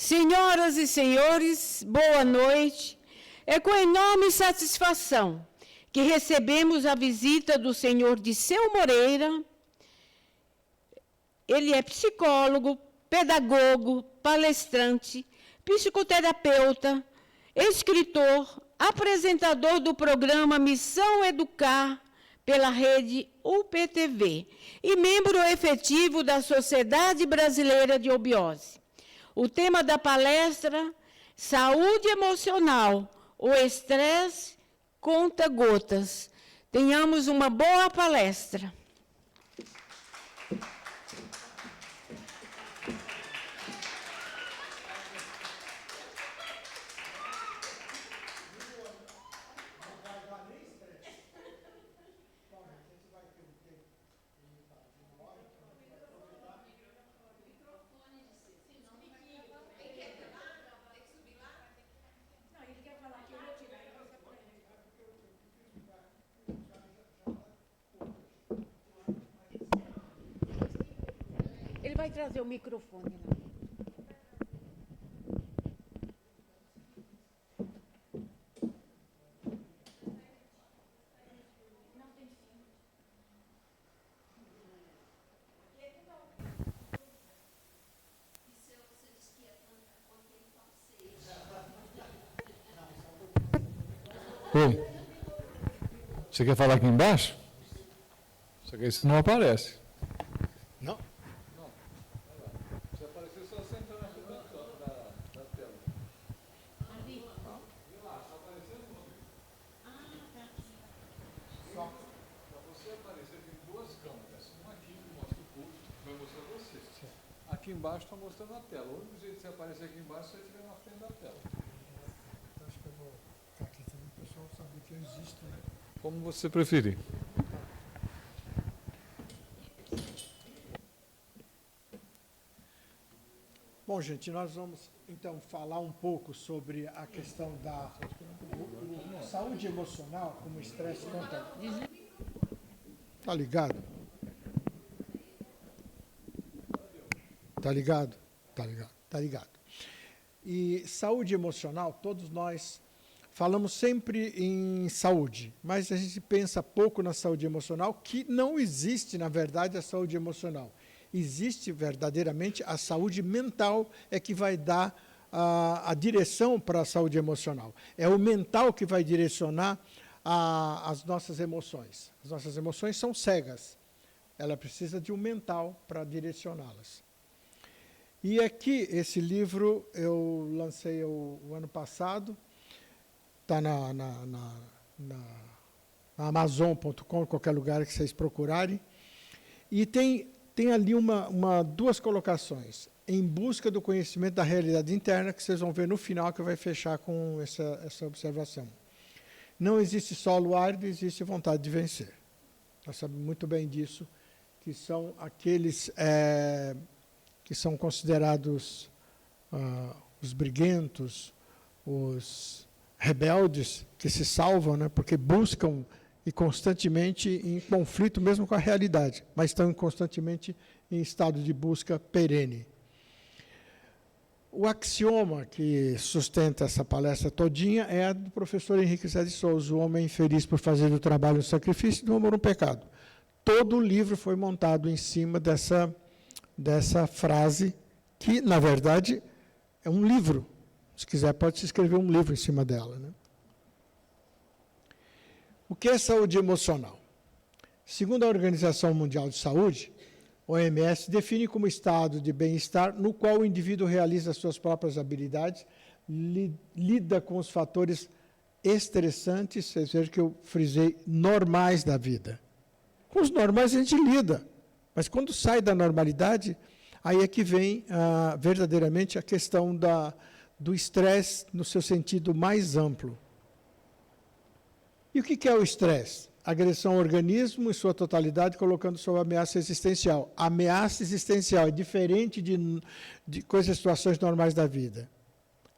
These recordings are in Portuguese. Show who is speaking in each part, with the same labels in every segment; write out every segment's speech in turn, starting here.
Speaker 1: Senhoras e senhores, boa noite. É com enorme satisfação que recebemos a visita do senhor Disseu Moreira. Ele é psicólogo, pedagogo, palestrante, psicoterapeuta, escritor, apresentador do programa Missão Educar pela rede UPTV e membro efetivo da Sociedade Brasileira de Obiose. O tema da palestra, saúde emocional, o estresse conta gotas. Tenhamos uma boa palestra. Ele vai trazer o microfone lá.
Speaker 2: Oi. Você quer falar aqui embaixo? Só que isso não aparece.
Speaker 3: Não?
Speaker 2: Não. Se aparecer, só senta na frente da tela.
Speaker 1: Ali?
Speaker 2: Não. Lá, só apareceu o nome.
Speaker 1: Tá.
Speaker 2: Só para você aparecer, tem duas câmeras. Uma aqui que mostra o público, que vai mostrar você. Aqui embaixo está mostrando a tela. O único jeito de você aparecer aqui embaixo é você estiver na frente da tela.
Speaker 3: Acho que eu vou ficar aqui também, o pessoal saber que eu existo, né?
Speaker 2: Como você preferir.
Speaker 3: Bom, gente, nós vamos então falar um pouco sobre a questão da saúde emocional, como o estresse conta. Tá ligado? Tá ligado? Tá ligado? Tá ligado. E saúde emocional, todos nós falamos sempre em saúde, mas a gente pensa pouco na saúde emocional, que não existe, na verdade, a saúde emocional. Existe verdadeiramente a saúde mental, é que vai dar a direção para a saúde emocional. É o mental que vai direcionar as nossas emoções. As nossas emoções são cegas. Ela precisa de um mental para direcioná-las. E aqui, esse livro eu lancei o ano passado, está na Amazon.com, em qualquer lugar que vocês procurarem. E tem ali duas colocações. Em busca do conhecimento da realidade interna, que vocês vão ver no final, que vai fechar com essa observação. Não existe solo árido, existe vontade de vencer. Nós sabemos muito bem disso, que são aqueles que são considerados os briguentos, os rebeldes, que se salvam, né, porque buscam e constantemente em conflito mesmo com a realidade, mas estão constantemente em estado de busca perene. O axioma que sustenta essa palestra todinha é a do professor Henrique Zé de Souza, o homem infeliz por fazer do trabalho um sacrifício e do amor um pecado. Todo o livro foi montado em cima dessa frase, que, na verdade, é um livro. Se quiser, pode se escrever um livro em cima dela, né? O que é saúde emocional? Segundo a Organização Mundial de Saúde, OMS, define como estado de bem-estar no qual o indivíduo realiza suas próprias habilidades, lida com os fatores estressantes, vocês viram que eu frisei, normais da vida. Com os normais a gente lida, mas quando sai da normalidade, aí é que vem verdadeiramente a questão do estresse no seu sentido mais amplo. E o que é o estresse? Agressão ao organismo em sua totalidade, colocando sob ameaça existencial. Ameaça existencial é diferente de coisas, situações normais da vida.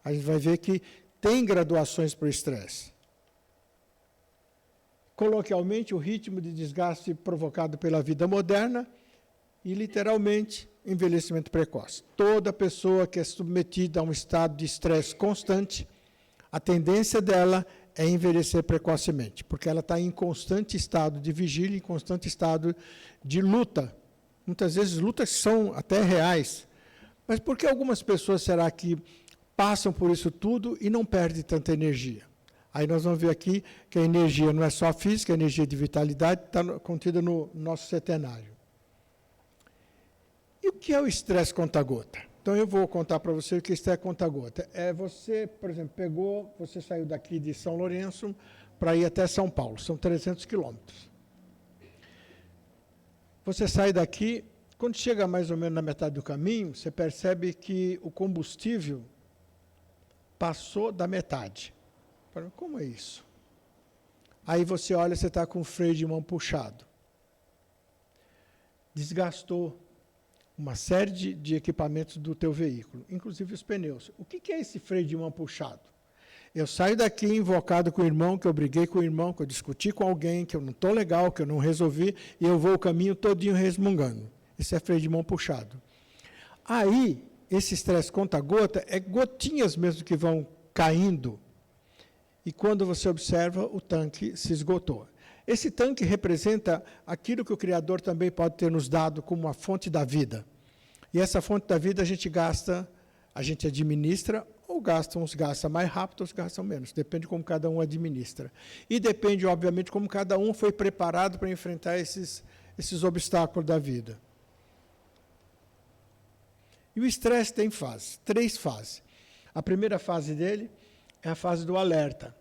Speaker 3: A gente vai ver que tem graduações para o estresse. Coloquialmente, o ritmo de desgaste provocado pela vida moderna e, literalmente, envelhecimento precoce. Toda pessoa que é submetida a um estado de estresse constante, a tendência dela é envelhecer precocemente, porque ela está em constante estado de vigília, em constante estado de luta. Muitas vezes lutas são até reais. Mas por que algumas pessoas será que passam por isso tudo e não perdem tanta energia? Aí nós vamos ver aqui que a energia não é só física, a energia de vitalidade está contida no nosso setenário. E o que é o estresse conta-gota? Então, eu vou contar para você o que é estresse conta-gota. É você, por exemplo, você saiu daqui de São Lourenço para ir até São Paulo, são 300 quilômetros. Você sai daqui, quando chega mais ou menos na metade do caminho, você percebe que o combustível passou da metade. Como é isso? Aí você olha, você está com o freio de mão puxado. Desgastou uma série de equipamentos do teu veículo, inclusive os pneus. O que é esse freio de mão puxado? Eu saio daqui invocado com o irmão, que eu briguei com o irmão, que eu discuti com alguém, que eu não estou legal, que eu não resolvi, e eu vou o caminho todinho resmungando. Esse é freio de mão puxado. Aí, esse estresse conta-gota é gotinhas mesmo que vão caindo, e quando você observa, o tanque se esgotou. Esse tanque representa aquilo que o Criador também pode ter nos dado como uma fonte da vida. E essa fonte da vida a gente gasta, a gente administra, ou gasta, uns gastam mais rápido, outros gastam menos. Depende de como cada um administra. E depende, obviamente, como cada um foi preparado para enfrentar esses obstáculos da vida. E o estresse tem fases, 3 fases. A primeira fase dele é a fase do alerta.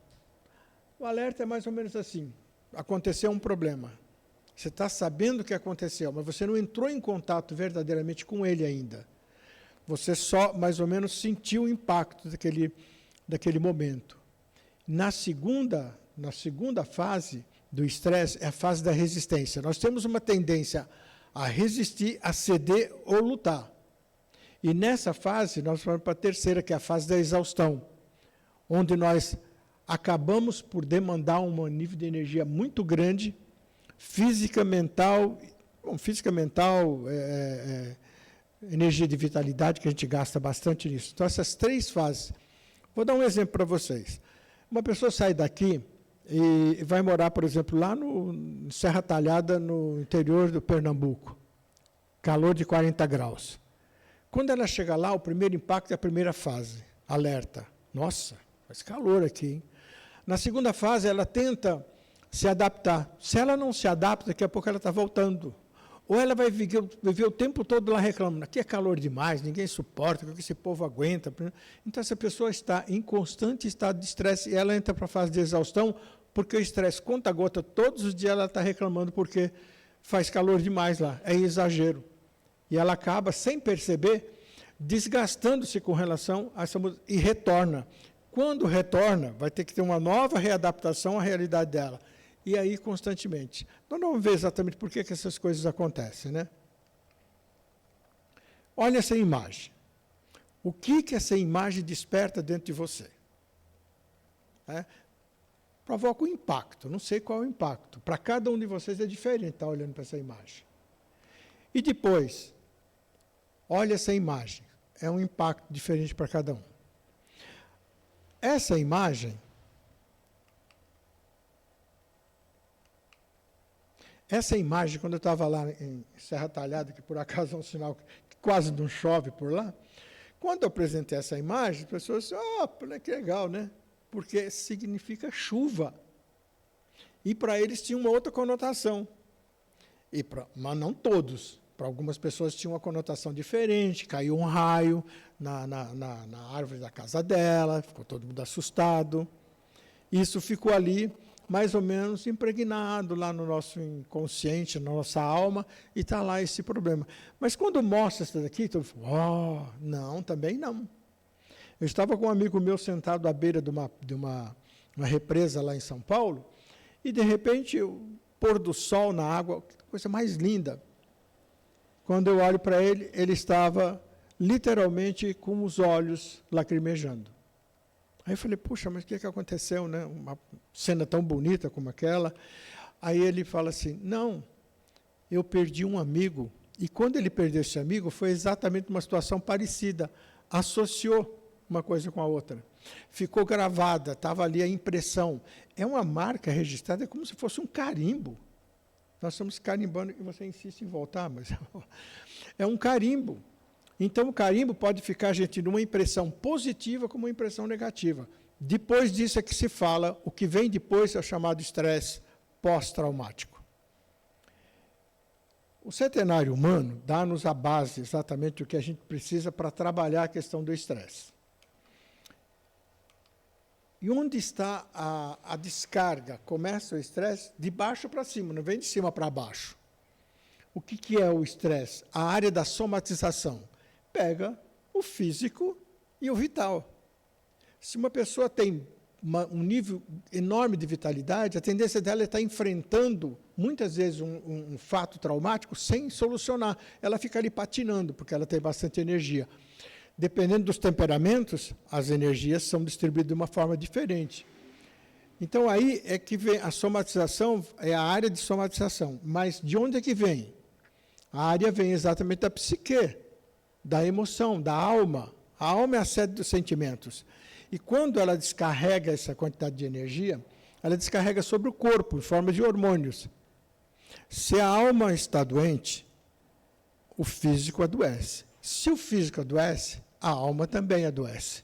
Speaker 3: O alerta é mais ou menos assim: aconteceu um problema. Você está sabendo o que aconteceu, mas você não entrou em contato verdadeiramente com ele ainda. Você só, mais ou menos, sentiu o impacto daquele momento. Na segunda fase do estresse, é a fase da resistência. Nós temos uma tendência a resistir, a ceder ou lutar. E nessa fase, nós vamos para a terceira, que é a fase da exaustão, onde nós acabamos por demandar um nível de energia muito grande, física, mental, energia de vitalidade, que a gente gasta bastante nisso. Então, essas 3 fases. Vou dar um exemplo para vocês. Uma pessoa sai daqui e vai morar, por exemplo, lá no Serra Talhada, no interior do Pernambuco. Calor de 40 graus. Quando ela chega lá, o primeiro impacto é a primeira fase, alerta. Nossa, faz calor aqui, hein? Na segunda fase, ela tenta se adaptar. Se ela não se adapta, daqui a pouco ela está voltando. Ou ela vai viver o tempo todo lá reclamando: aqui é calor demais, ninguém suporta, o que esse povo aguenta. Então, essa pessoa está em constante estado de estresse e ela entra para a fase de exaustão, porque o estresse conta-gota, todos os dias ela está reclamando porque faz calor demais lá, é exagero. E ela acaba, sem perceber, desgastando-se com relação a essa mudança e retorna. Quando retorna, vai ter que ter uma nova readaptação à realidade dela. E aí, constantemente. Nós não vamos ver exatamente por que essas coisas acontecem, né? Olha essa imagem. O que essa imagem desperta dentro de você? Provoca um impacto. Não sei qual é o impacto. Para cada um de vocês é diferente estar olhando para essa imagem. E depois, olha essa imagem. É um impacto diferente para cada um. Essa imagem quando eu estava lá em Serra Talhada, que por acaso é um sinal que quase não chove por lá, quando eu apresentei essa imagem, as pessoas disseram: que legal, né? Porque significa chuva. E para eles tinha uma outra conotação. Mas não todos. Para algumas pessoas tinha uma conotação diferente, caiu um raio na árvore da casa dela, ficou todo mundo assustado. Isso ficou ali, mais ou menos, impregnado lá no nosso inconsciente, na nossa alma, e está lá esse problema. Mas quando mostra isso daqui, todo mundo fala: não, também não. Eu estava com um amigo meu sentado à beira de uma represa lá em São Paulo, e de repente o pôr do sol na água, coisa mais linda. Quando eu olho para ele, ele estava literalmente com os olhos lacrimejando. Aí eu falei: puxa, mas o que aconteceu, né? Uma cena tão bonita como aquela. Aí ele fala assim: não, eu perdi um amigo E quando ele perdeu esse amigo, foi exatamente uma situação parecida. Associou uma coisa com a outra. Ficou gravada, estava ali a impressão. É uma marca registrada, é como se fosse um carimbo. Nós estamos carimbando, e você insiste em voltar, mas é um carimbo. Então, o carimbo pode ficar, gente, numa impressão positiva como uma impressão negativa. Depois disso é que se fala, o que vem depois é o chamado estresse pós-traumático. O centenário humano dá-nos a base, exatamente o que a gente precisa para trabalhar a questão do estresse. E onde está a descarga? Começa o estresse de baixo para cima, não vem de cima para baixo. O que é o estresse? A área da somatização. Pega o físico e o vital. Se uma pessoa tem um nível enorme de vitalidade, a tendência dela é estar enfrentando, muitas vezes, um fato traumático sem solucionar. Ela fica ali patinando, porque ela tem bastante energia. Dependendo dos temperamentos, as energias são distribuídas de uma forma diferente. Então, aí é que vem a somatização, é a área de somatização. Mas de onde é que vem? A área vem exatamente da psique, da emoção, da alma. A alma é a sede dos sentimentos. E quando ela descarrega essa quantidade de energia, ela descarrega sobre o corpo, em forma de hormônios. Se a alma está doente, o físico adoece. Se o físico adoece, a alma também adoece.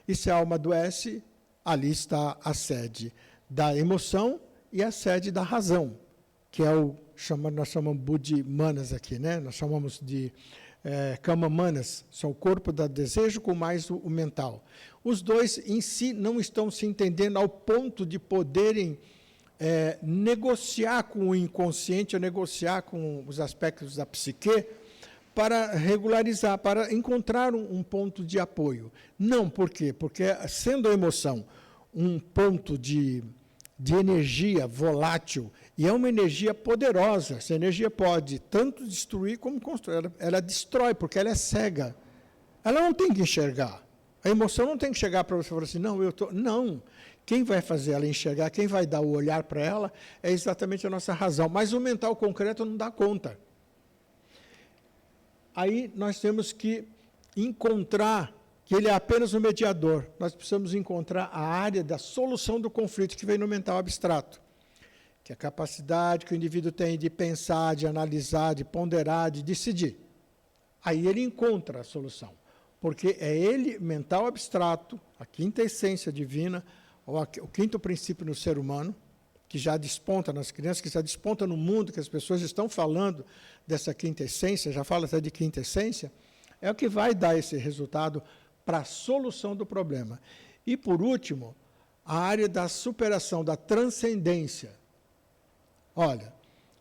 Speaker 3: E se a alma adoece, ali está a sede da emoção e a sede da razão, que é nós chamamos Buddhi Manas aqui, né? Nós chamamos de Kama Manas, são o corpo do desejo com mais o mental. Os dois em si não estão se entendendo ao ponto de poderem negociar com o inconsciente, ou negociar com os aspectos da psique, para regularizar, para encontrar um ponto de apoio. Não, por quê? Porque, sendo a emoção um ponto de energia volátil, e é uma energia poderosa, essa energia pode tanto destruir como construir. Ela destrói, porque ela é cega. Ela não tem que enxergar. A emoção não tem que chegar para você e falar assim, não, eu estou... Não. Quem vai fazer ela enxergar, quem vai dar o olhar para ela, é exatamente a nossa razão. Mas o mental concreto não dá conta. Aí nós temos que encontrar que ele é apenas um mediador. Nós precisamos encontrar a área da solução do conflito que vem no mental abstrato, que é a capacidade que o indivíduo tem de pensar, de analisar, de ponderar, de decidir. Aí ele encontra a solução, porque é ele, mental abstrato, a quinta essência divina, ou o quinto princípio no ser humano, que já desponta nas crianças, que já desponta no mundo, que as pessoas estão falando dessa quinta essência, já fala até de quinta essência, é o que vai dar esse resultado para a solução do problema. E, por último, a área da superação, da transcendência. Olha,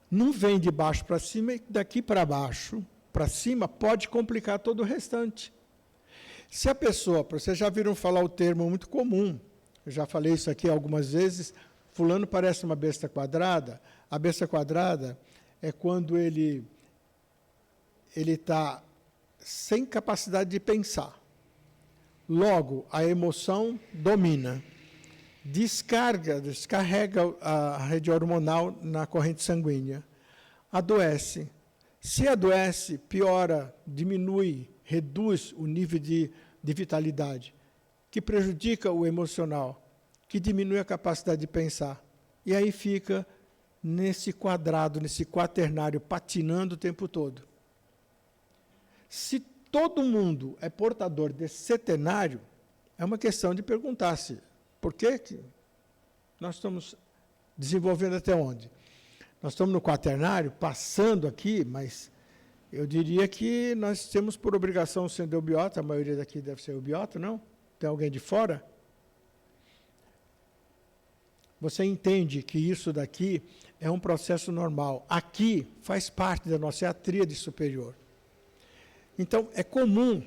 Speaker 3: não vem de baixo para cima e daqui para baixo, para cima, pode complicar todo o restante. Se a pessoa, vocês já viram falar o termo muito comum, eu já falei isso aqui algumas vezes, fulano parece uma besta quadrada. A besta quadrada é quando ele está sem capacidade de pensar. Logo, a emoção domina. Descarrega a rede hormonal na corrente sanguínea. Adoece. Se adoece, piora, diminui, reduz o nível de vitalidade, que prejudica o emocional, que diminui a capacidade de pensar. E aí fica nesse quadrado, nesse quaternário, patinando o tempo todo. Se todo mundo é portador desse setenário, é uma questão de perguntar-se, por que nós estamos desenvolvendo até onde? Nós estamos no quaternário, passando aqui, mas eu diria que nós temos por obrigação sendo eubiota, a maioria daqui deve ser eubiota, não? Tem alguém de fora? Você entende que isso daqui é um processo normal. Aqui faz parte da nossa, é a tríade superior. Então, é comum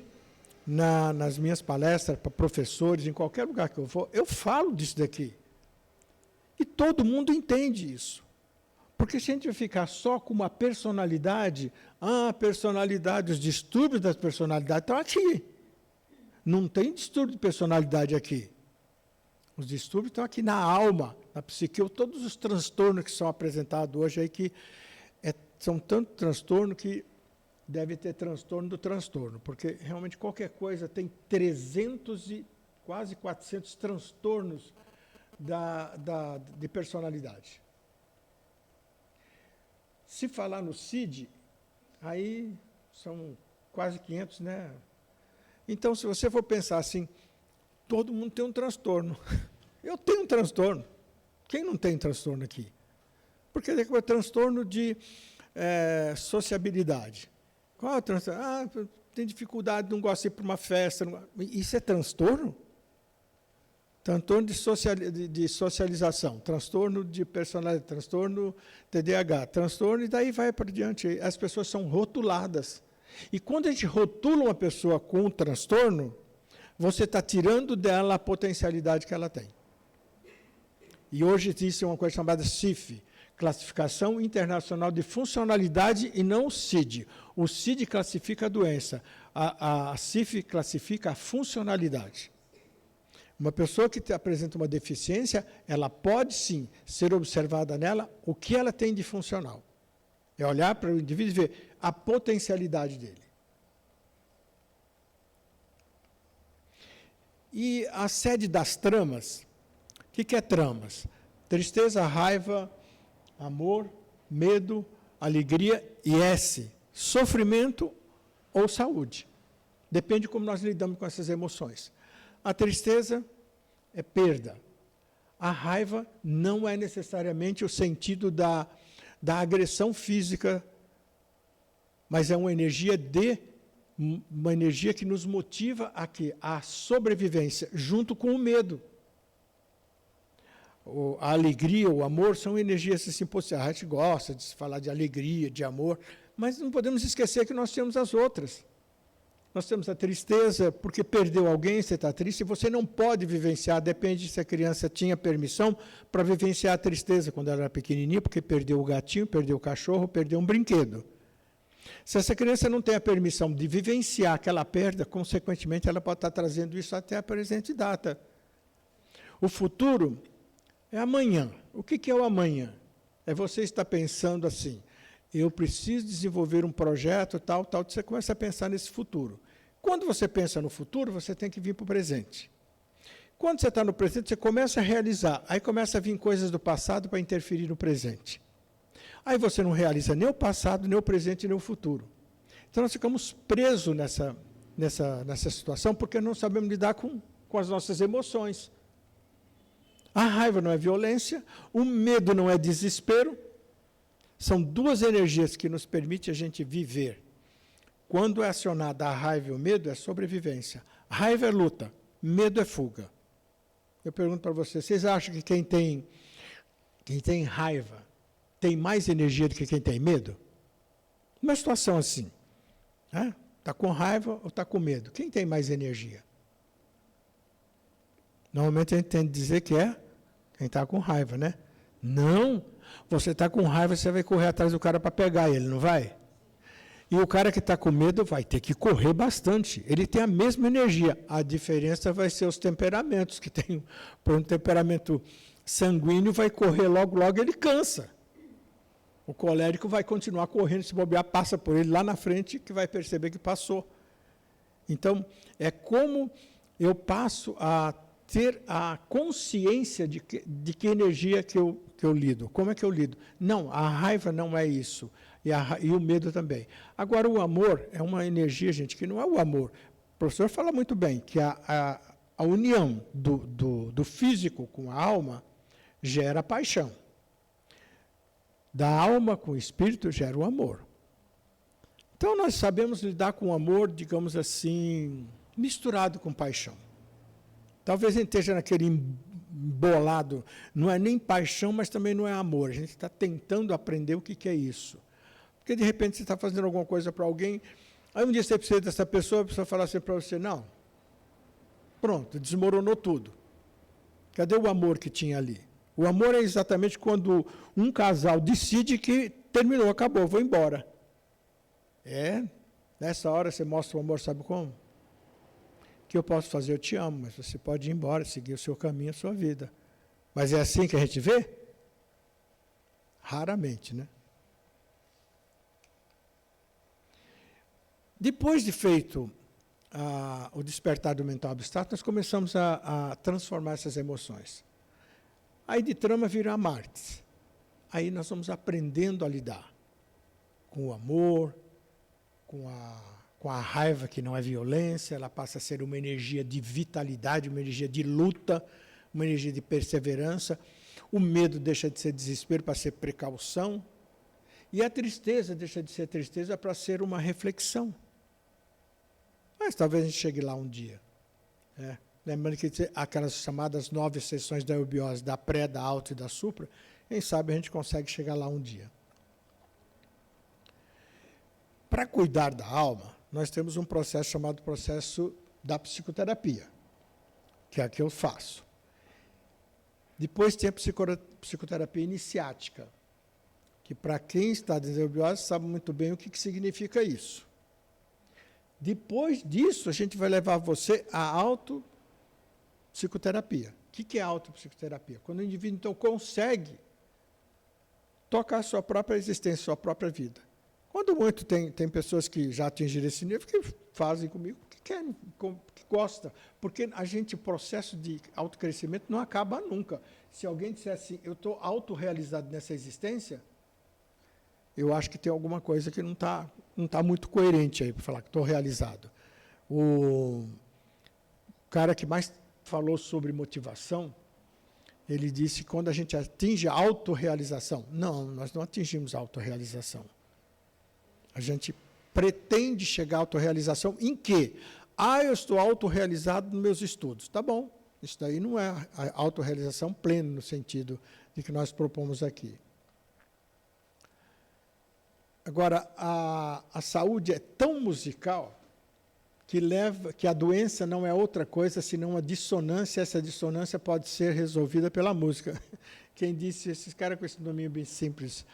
Speaker 3: nas minhas palestras para professores, em qualquer lugar que eu for, eu falo disso daqui. E todo mundo entende isso. Porque se a gente ficar só com uma personalidade, a personalidade, os distúrbios das personalidades estão aqui. Não tem distúrbio de personalidade aqui. Os distúrbios estão aqui na alma, na psique, todos os transtornos que são apresentados hoje aí, que são tanto transtorno que deve ter transtorno do transtorno, porque realmente qualquer coisa tem 300 e quase 400 transtornos de personalidade. Se falar no CID, aí são quase 500, né? Então, se você for pensar assim, todo mundo tem um transtorno. Eu tenho um transtorno. Quem não tem transtorno aqui? Porque é o transtorno de sociabilidade. Qual é o transtorno? Ah, tem dificuldade, não gosta de ir para uma festa. Isso é transtorno? Transtorno de socialização, transtorno de personalidade, transtorno TDAH, transtorno, e daí vai para diante. As pessoas são rotuladas. E quando a gente rotula uma pessoa com um transtorno, você está tirando dela a potencialidade que ela tem. E hoje existe uma coisa chamada CIF, Classificação Internacional de Funcionalidade, e não o CID. O CID classifica a doença, a CIF classifica a funcionalidade. Uma pessoa que apresenta uma deficiência, ela pode sim ser observada nela o que ela tem de funcional. É olhar para o indivíduo e ver a potencialidade dele. E a sede das tramas, o que é tramas? Tristeza, raiva, amor, medo, alegria e S, sofrimento ou saúde. Depende de como nós lidamos com essas emoções. A tristeza é perda. A raiva não é necessariamente o sentido da agressão física, mas é uma energia que nos motiva a sobrevivência, junto com o medo. A alegria, o amor, são energias assim, a gente gosta de falar de alegria, de amor, mas não podemos esquecer que nós temos as outras. Nós temos a tristeza, porque perdeu alguém, você está triste, e você não pode vivenciar, depende se a criança tinha permissão para vivenciar a tristeza quando ela era pequenininha, porque perdeu o gatinho, perdeu o cachorro, perdeu um brinquedo. Se essa criança não tem a permissão de vivenciar aquela perda, consequentemente, ela pode estar trazendo isso até a presente data. O futuro é amanhã. O que é o amanhã? É você estar pensando assim, eu preciso desenvolver um projeto, tal, você começa a pensar nesse futuro. Quando você pensa no futuro, você tem que vir para o presente. Quando você está no presente, você começa a realizar, aí começa a vir coisas do passado para interferir no presente. Aí você não realiza nem o passado, nem o presente, nem o futuro. Então nós ficamos presos nessa situação, porque não sabemos lidar com as nossas emoções. A raiva não é violência, o medo não é desespero. São duas energias que nos permitem a gente viver. Quando é acionada a raiva e o medo, é sobrevivência. Raiva é luta, medo é fuga. Eu pergunto para vocês acham que quem tem raiva tem mais energia do que quem tem medo? Uma situação assim, está com raiva ou está com medo? Quem tem mais energia? Normalmente a gente tende a dizer que é quem está com raiva, né? Não, você está com raiva, você vai correr atrás do cara para pegar ele, não vai? E o cara que está com medo vai ter que correr bastante. Ele tem a mesma energia. A diferença vai ser os temperamentos, que tem por um temperamento sanguíneo, vai correr logo, ele cansa. O colérico vai continuar correndo, se bobear, passa por ele lá na frente, que vai perceber que passou. Então, é como eu passo a ter a consciência de que energia que eu lido. Como é que eu lido? Não, a raiva não é isso. E o medo também. Agora, o amor é uma energia, gente, que não é o amor. O professor fala muito bem que a união do físico com a alma gera paixão. Da alma com o espírito gera o amor. Então, nós sabemos lidar com o amor, digamos assim, misturado com paixão. Talvez a gente esteja naquele embolado, não é nem paixão, mas também não é amor. A gente está tentando aprender o que é isso. Porque, de repente, você está fazendo alguma coisa para alguém, aí um dia você precisa dessa pessoa, a pessoa fala assim para você, não, pronto, desmoronou tudo. Cadê o amor que tinha ali? O amor é exatamente quando um casal decide que terminou, acabou, vou embora. Nessa hora você mostra o amor, sabe como? O que eu posso fazer? Eu te amo, mas você pode ir embora, seguir o seu caminho, a sua vida. Mas é assim que a gente vê? Raramente, né? Depois de feito o despertar do mental abstrato, nós começamos a transformar essas emoções. Aí de trama vira amartes. Aí nós vamos aprendendo a lidar com o amor, com a raiva, que não é violência, ela passa a ser uma energia de vitalidade, uma energia de luta, uma energia de perseverança. O medo deixa de ser desespero para ser precaução. E a tristeza deixa de ser tristeza para ser uma reflexão. Mas talvez a gente chegue lá um dia. Lembrando que aquelas chamadas 9 sessões da eubiose, da pré, da auto e da supra, quem sabe a gente consegue chegar lá um dia. Para cuidar da alma, nós temos um processo chamado processo da psicoterapia, que é a que eu faço. Depois tem a psicoterapia iniciática, que para quem está em eubiose sabe muito bem o que significa isso. Depois disso, a gente vai levar você à autopsicoterapia. O que é autopsicoterapia? Quando o indivíduo, então, consegue tocar a sua própria existência, sua própria vida. Quando muito tem pessoas que já atingiram esse nível, que fazem comigo o que querem, que gostam. Porque o processo de autocrescimento não acaba nunca. Se alguém disser assim, eu estou autorrealizado nessa existência, eu acho que tem alguma coisa que não tá muito coerente aí para falar que estou realizado. O cara que mais falou sobre motivação, ele disse que quando a gente atinge a autorrealização, não, nós não atingimos a autorrealização. A gente pretende chegar à autorrealização em quê? Eu estou autorrealizado nos meus estudos. Tá bom, isso daí não é a autorrealização plena no sentido de que nós propomos aqui. Agora, a saúde é tão musical que a doença não é outra coisa senão uma dissonância. Essa dissonância pode ser resolvida pela música. Quem disse, esses caras com esse nome bem simples,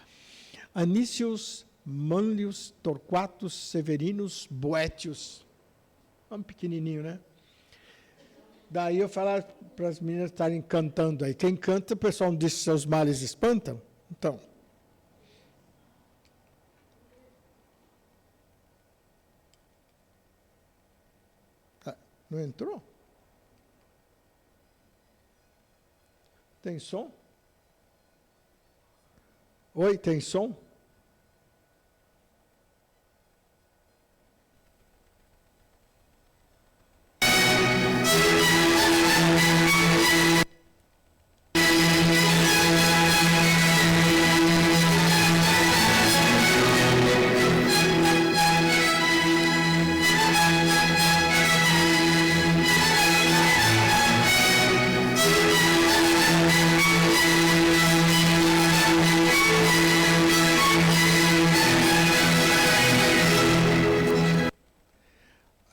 Speaker 3: Anícios Manlius Torquatus Severinus Boetius. Nome pequenininho, né? Daí eu falar para as meninas estarem cantando aí. Quem canta, o pessoal não diz que seus males espantam? Então. Não entrou? Tem som? Oi, tem som?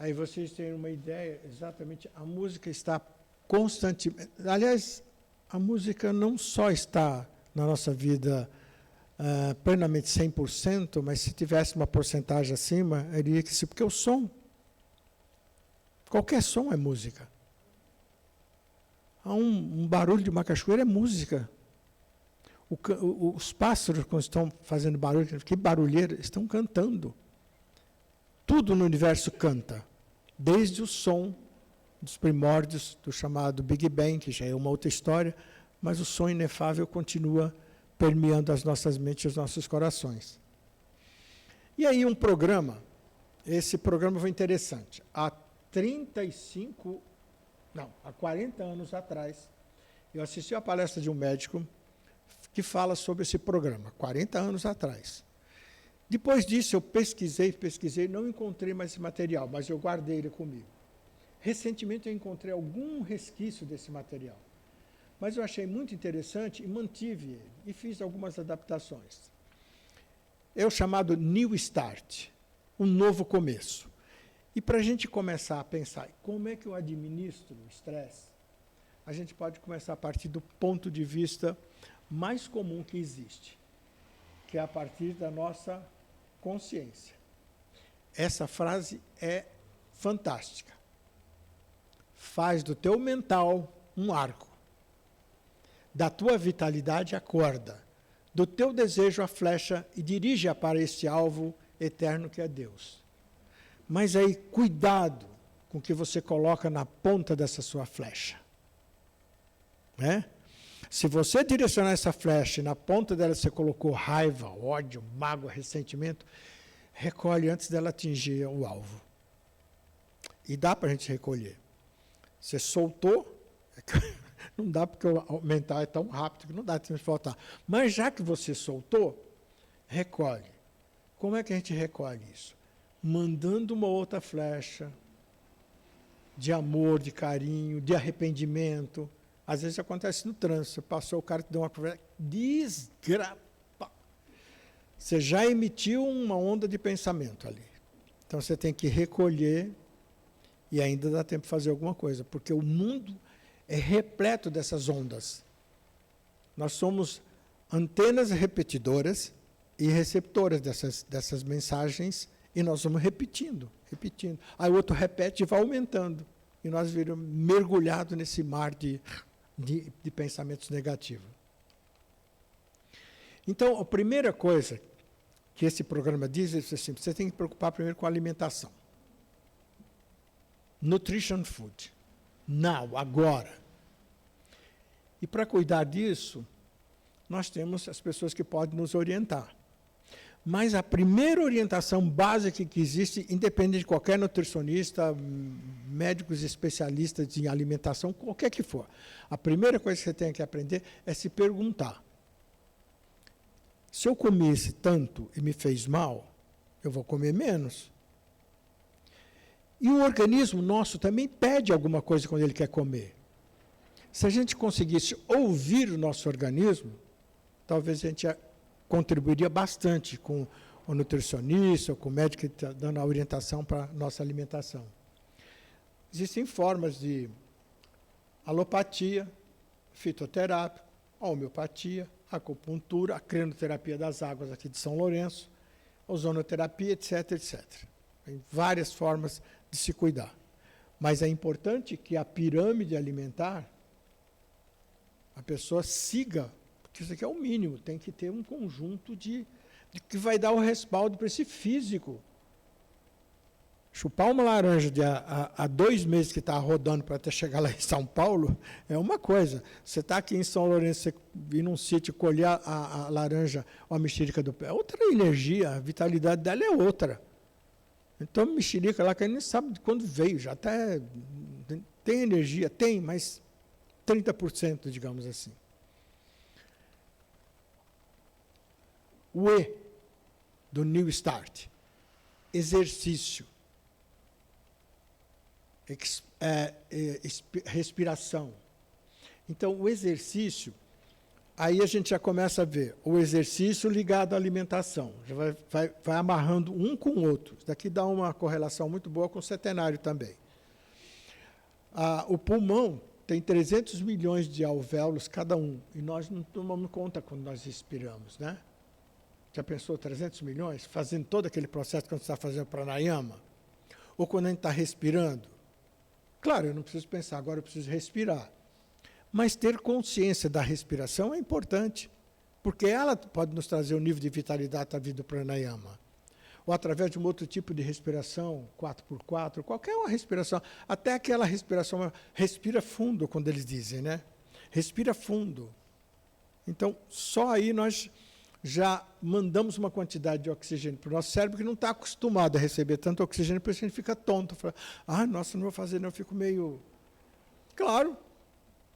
Speaker 3: Aí vocês têm uma ideia, exatamente, a música está constantemente... Aliás, a música não só está na nossa vida plenamente 100%, mas se tivesse uma porcentagem acima, iria que sim, porque o som, qualquer som é música. Há um barulho de uma cachoeira é música. Os pássaros, quando estão fazendo barulho, que barulheira, estão cantando. Tudo no universo canta. Desde o som dos primórdios, do chamado Big Bang, que já é uma outra história, mas o som inefável continua permeando as nossas mentes e os nossos corações. E aí esse programa foi interessante. Há 40 anos atrás, eu assisti a palestra de um médico que fala sobre esse programa, 40 anos atrás. Depois disso, eu pesquisei, não encontrei mais esse material, mas eu guardei ele comigo. Recentemente, eu encontrei algum resquício desse material. Mas eu achei muito interessante e mantive ele, e fiz algumas adaptações. É o chamado New Start, um novo começo. E para a gente começar a pensar como é que eu administro o estresse, a gente pode começar a partir do ponto de vista mais comum que existe, que é a partir da nossa consciência. Essa frase é fantástica. Faz do teu mental um arco, da tua vitalidade a corda, do teu desejo a flecha e dirige-a para este alvo eterno que é Deus. Mas aí, cuidado com o que você coloca na ponta dessa sua flecha. Né? Se você direcionar essa flecha e na ponta dela você colocou raiva, ódio, mágoa, ressentimento, recolhe antes dela atingir o alvo. E dá para a gente recolher. Você soltou, não dá porque aumentar é tão rápido que não dá tempo de faltar. Mas já que você soltou, recolhe. Como é que a gente recolhe isso? Mandando uma outra flecha de amor, de carinho, de arrependimento. Às vezes acontece no trânsito. Você passou, o cara te deu uma conversa. Desgrapa. Você já emitiu uma onda de pensamento ali. Então você tem que recolher e ainda dá tempo de fazer alguma coisa, porque o mundo é repleto dessas ondas. Nós somos antenas repetidoras e receptoras dessas mensagens, e nós vamos repetindo. Aí o outro repete e vai aumentando. E nós viramos mergulhados nesse mar de pensamentos negativos. Então, a primeira coisa que esse programa diz é assim: você tem que preocupar primeiro com a alimentação. Nutrition food. Now, agora. E para cuidar disso, nós temos as pessoas que podem nos orientar. Mas a primeira orientação básica que existe, independente de qualquer nutricionista, médicos especialistas em alimentação, qualquer que for, a primeira coisa que você tem que aprender é se perguntar: se eu comi esse tanto e me fez mal, eu vou comer menos. E o organismo nosso também pede alguma coisa quando ele quer comer. Se a gente conseguisse ouvir o nosso organismo, talvez a gente contribuiria bastante com o nutricionista, ou com o médico que está dando a orientação para a nossa alimentação. Existem formas de alopatia, fitoterápico, homeopatia, acupuntura, a crenoterapia das águas aqui de São Lourenço, ozonoterapia, etc., etc. Tem várias formas de se cuidar. Mas é importante que a pirâmide alimentar, a pessoa siga, porque isso aqui é o mínimo, tem que ter um conjunto de que vai dar o respaldo para esse físico. Chupar uma laranja há 2 meses que está rodando para até chegar lá em São Paulo é uma coisa. Você está aqui em São Lourenço, você vir num sítio colher a laranja ou a mexerica do pé, é outra energia, a vitalidade dela é outra. Então, mexerica lá, que a gente nem sabe de quando veio, já até tem energia, tem, mas 30%, digamos assim. O E do New Start, exercício, respiração. Então, o exercício, aí a gente já começa a ver o exercício ligado à alimentação, já vai amarrando um com o outro. Isso daqui dá uma correlação muito boa com o centenário também. O pulmão tem 300 milhões de alvéolos cada um, e nós não tomamos conta quando nós respiramos, né? Já pensou 300 milhões? Fazendo todo aquele processo quando você está fazendo pranayama? Ou quando a gente está respirando? Claro, eu não preciso pensar, agora eu preciso respirar. Mas ter consciência da respiração é importante, porque ela pode nos trazer um nível de vitalidade através do pranayama. Ou através de um outro tipo de respiração, 4x4, qualquer uma respiração. Até aquela respiração, respira fundo, quando eles dizem, né? Respira fundo. Então, só aí nós já mandamos uma quantidade de oxigênio para o nosso cérebro que não está acostumado a receber tanto oxigênio, por isso a gente fica tonto. Fala, nossa, não vou fazer, não, eu fico meio... Claro,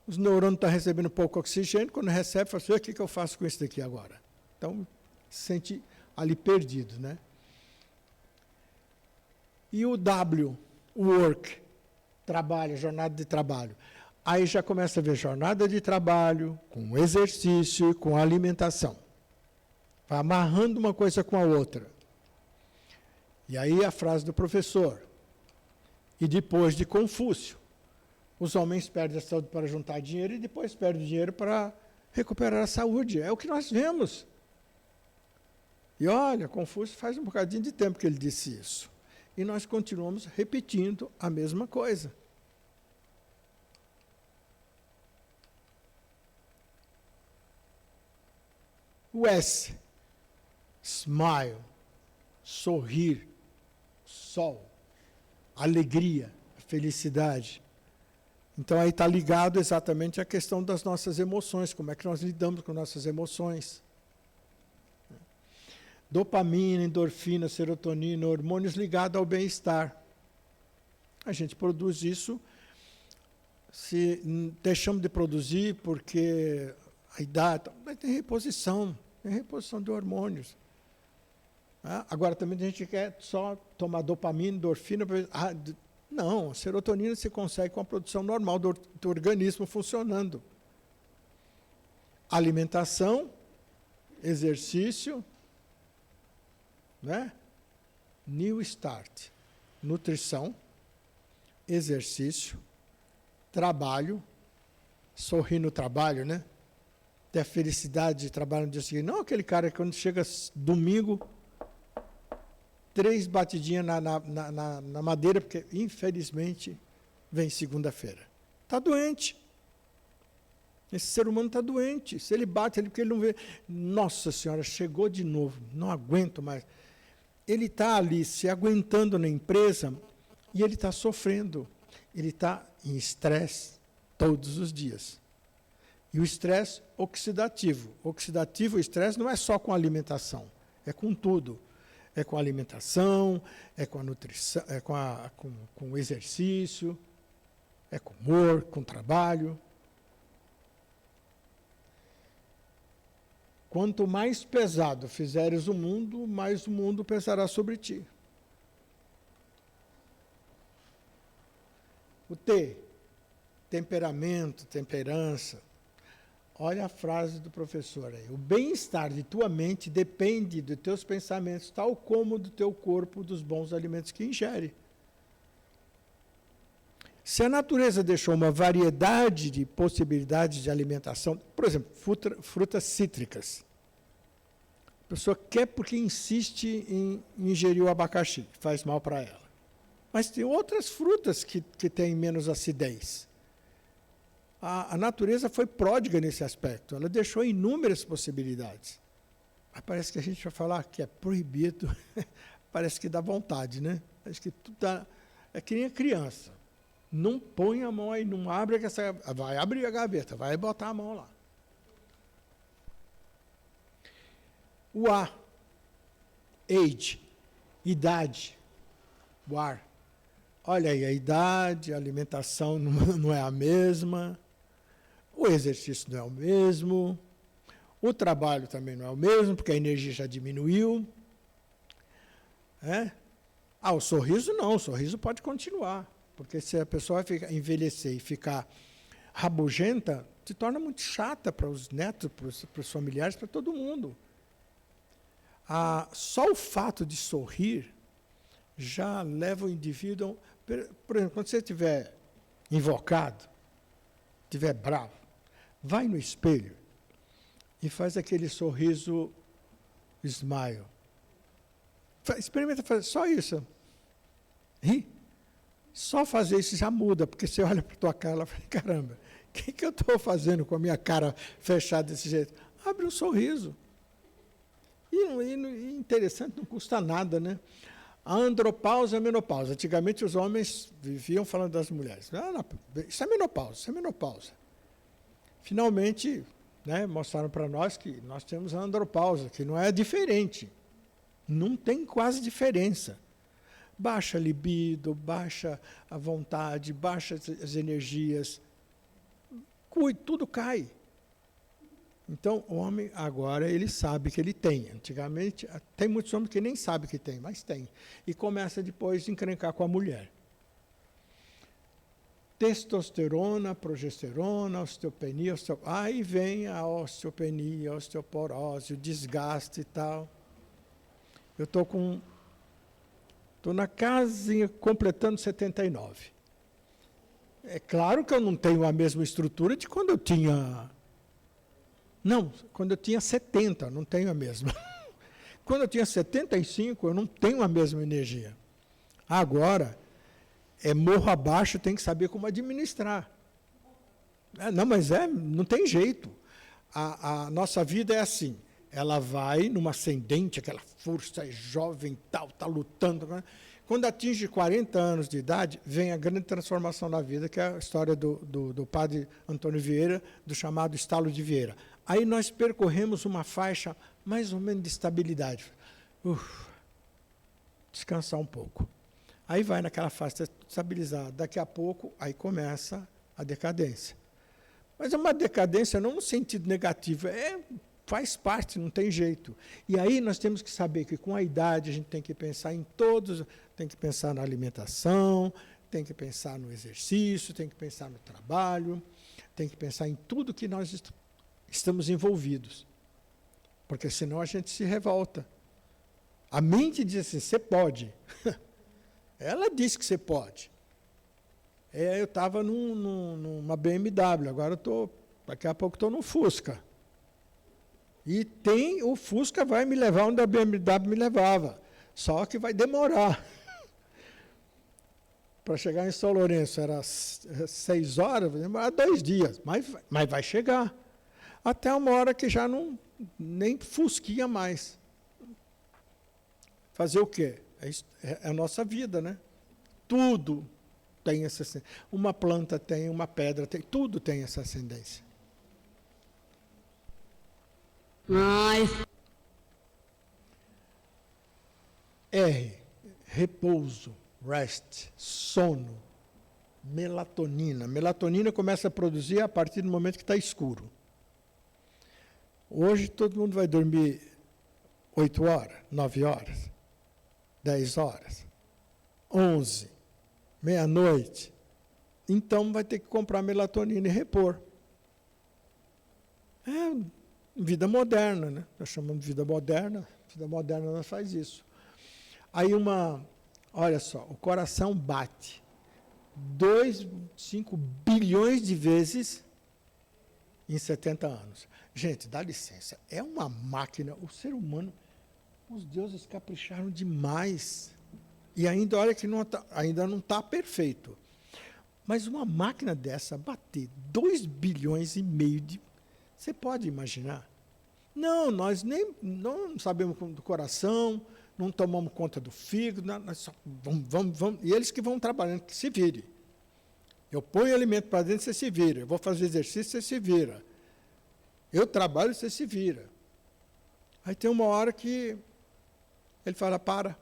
Speaker 3: os neurônios estão recebendo pouco oxigênio, quando recebe, fala assim, o que eu faço com isso daqui agora? Então, se sente ali perdido, né? E o W, work, trabalho, jornada de trabalho. Aí já começa a ver jornada de trabalho, com exercício e com alimentação. Vai amarrando uma coisa com a outra. E aí a frase do professor. E depois de Confúcio, os homens perdem a saúde para juntar dinheiro e depois perdem o dinheiro para recuperar a saúde. É o que nós vemos. E olha, Confúcio faz um bocadinho de tempo que ele disse isso. E nós continuamos repetindo a mesma coisa. O S. Smile, sorrir, sol, a alegria, a felicidade. Então, aí está ligado exatamente à questão das nossas emoções, como é que nós lidamos com nossas emoções. Dopamina, endorfina, serotonina, hormônios ligados ao bem-estar. A gente produz isso, se deixamos de produzir porque a idade... Mas tem reposição de hormônios. Agora, também a gente quer só tomar dopamina, endorfina... Não, a serotonina se consegue com a produção normal do organismo funcionando. Alimentação, exercício, né? New Start. Nutrição, exercício, trabalho, sorrir no trabalho, né? Ter a felicidade de trabalhar no dia seguinte. Não aquele cara que quando chega domingo... 3 batidinhas na madeira, porque, infelizmente, vem segunda-feira. Está doente. Esse ser humano está doente. Se ele bate ali, porque ele não vê... Nossa Senhora, chegou de novo, não aguento mais. Ele está ali se aguentando na empresa e ele está sofrendo. Ele está em estresse todos os dias. E o estresse oxidativo. Oxidativo, o estresse não é só com a alimentação, é com tudo. É com a alimentação, é com a nutrição, é com o exercício, é com o humor, com o trabalho. Quanto mais pesado fizeres o mundo, mais o mundo pesará sobre ti. O T, temperamento, temperança. Olha a frase do professor aí. O bem-estar de tua mente depende dos teus pensamentos, tal como do teu corpo, dos bons alimentos que ingere. Se a natureza deixou uma variedade de possibilidades de alimentação, por exemplo, frutas cítricas. A pessoa quer porque insiste em ingerir o abacaxi, que faz mal para ela. Mas tem outras frutas que têm menos acidez. A natureza foi pródiga nesse aspecto. Ela deixou inúmeras possibilidades. Mas parece que a gente vai falar que é proibido. Parece que dá vontade, né? Parece que tudo dá... É que nem a criança. Não põe a mão aí, não abre essa... Vai abrir a gaveta, vai botar a mão lá. O A. Age. Idade. O ar. Olha aí, a idade, a alimentação não é a mesma... O exercício não é o mesmo, o trabalho também não é o mesmo, porque a energia já diminuiu. O sorriso não, o sorriso pode continuar, porque se a pessoa envelhecer e ficar rabugenta, se torna muito chata para os netos, para os familiares, para todo mundo. Só o fato de sorrir já leva o indivíduo... Por exemplo, quando você estiver invocado, estiver bravo, vai no espelho e faz aquele sorriso smile. Experimenta fazer só isso. E só fazer isso já muda, porque você olha para a tua cara e fala, caramba, o que eu estou fazendo com a minha cara fechada desse jeito? Abre um sorriso. E interessante, não custa nada, né? A andropausa e a menopausa. Antigamente os homens viviam falando das mulheres. Isso é menopausa, isso é menopausa. Finalmente, né, mostraram para nós que nós temos a andropausa, que não é diferente. Não tem quase diferença. Baixa a libido, baixa a vontade, baixa as energias. Tudo cai. Então, o homem, agora, ele sabe que ele tem. Antigamente, tem muitos homens que nem sabem que tem, mas tem. E começa depois a encrencar com a mulher. Testosterona, progesterona, osteopenia, aí vem a osteopenia, a osteoporose, o desgaste e tal. Eu estou na casinha completando 79. É claro que eu não tenho a mesma estrutura de quando eu tinha... Não, quando eu tinha 70, não tenho a mesma. Quando eu tinha 75, eu não tenho a mesma energia. Agora... morro abaixo, tem que saber como administrar. Não, mas não tem jeito. A nossa vida é assim, ela vai numa ascendente, aquela força jovem, tal, está lutando. Quando atinge 40 anos de idade, vem a grande transformação da vida, que é a história do padre Antônio Vieira, do chamado estalo de Vieira. Aí nós percorremos uma faixa mais ou menos de estabilidade. Descansar um pouco. Aí vai naquela faixa estabilizada. Daqui a pouco, aí começa a decadência. Mas é uma decadência não no sentido negativo, faz parte, não tem jeito. E aí nós temos que saber que com a idade a gente tem que pensar em todos, tem que pensar na alimentação, tem que pensar no exercício, tem que pensar no trabalho, tem que pensar em tudo que nós estamos envolvidos. Porque senão a gente se revolta. A mente diz assim, você pode. Ela disse que você pode. Eu estava numa BMW, agora daqui a pouco estou no Fusca. E o Fusca vai me levar onde a BMW me levava. Só que vai demorar. Para chegar em São Lourenço era 6 horas, vai demorar 2 dias, mas vai chegar. Até uma hora que já nem fusquinha mais. Fazer o quê? É a nossa vida, né? Tudo tem essa ascendência. Uma planta tem, uma pedra tem, tudo tem essa ascendência. R, repouso, rest, sono, melatonina. Melatonina começa a produzir a partir do momento que está escuro. Hoje todo mundo vai dormir 8 horas, 9 horas, 10 horas, 11, meia-noite. Então vai ter que comprar melatonina e repor. Vida moderna, né? Nós chamamos de vida moderna nós faz isso. Aí olha só, o coração bate 2,5 bilhões de vezes em 70 anos. Gente, dá licença, é uma máquina, o ser humano, os deuses capricharam demais. E ainda, olha que ainda não está perfeito. Mas uma máquina dessa bater 2 bilhões e meio de... Você pode imaginar? Não, nós não sabemos do coração, não tomamos conta do fígado, nós só vamos. E eles que vão trabalhando, que se vire. Eu ponho alimento para dentro, você se vira. Eu vou fazer exercício, você se vira. Eu trabalho, você se vira. Aí tem uma hora que ele fala, para.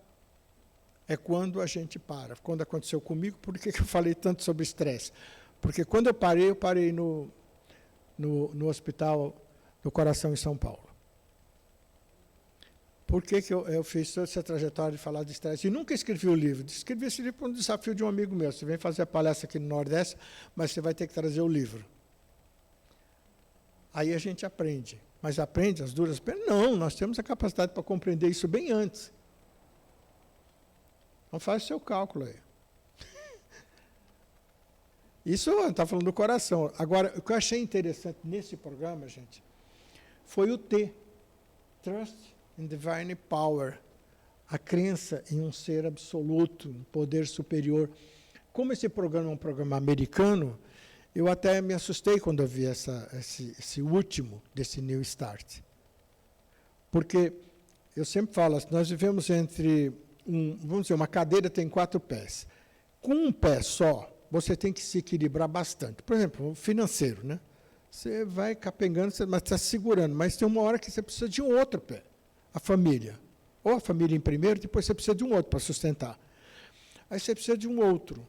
Speaker 3: É quando a gente para. Quando aconteceu comigo, por que eu falei tanto sobre estresse? Porque quando eu parei no hospital do coração em São Paulo. Por que eu fiz toda essa trajetória de falar de estresse? E nunca escrevi o livro. Escrevi esse livro por um desafio de um amigo meu. Você vem fazer a palestra aqui no Nordeste, mas você vai ter que trazer o livro. Aí a gente aprende. Mas aprende as duras penas? Não, nós temos a capacidade para compreender isso bem antes. Então faz o seu cálculo aí. Isso está falando do coração. Agora, o que eu achei interessante nesse programa, gente, foi o T. Trust in Divine Power. A crença em um ser absoluto, um poder superior. Como esse programa é um programa americano, eu até me assustei quando eu vi esse último desse New Start. Porque eu sempre falo, nós vivemos entre, vamos dizer, uma cadeira tem 4 pés. Com um pé só, você tem que se equilibrar bastante. Por exemplo, o financeiro, né? Você vai capengando, mas está segurando, mas tem uma hora que você precisa de um outro pé. A família. Ou a família em primeiro, depois você precisa de um outro para sustentar. Aí você precisa de um outro.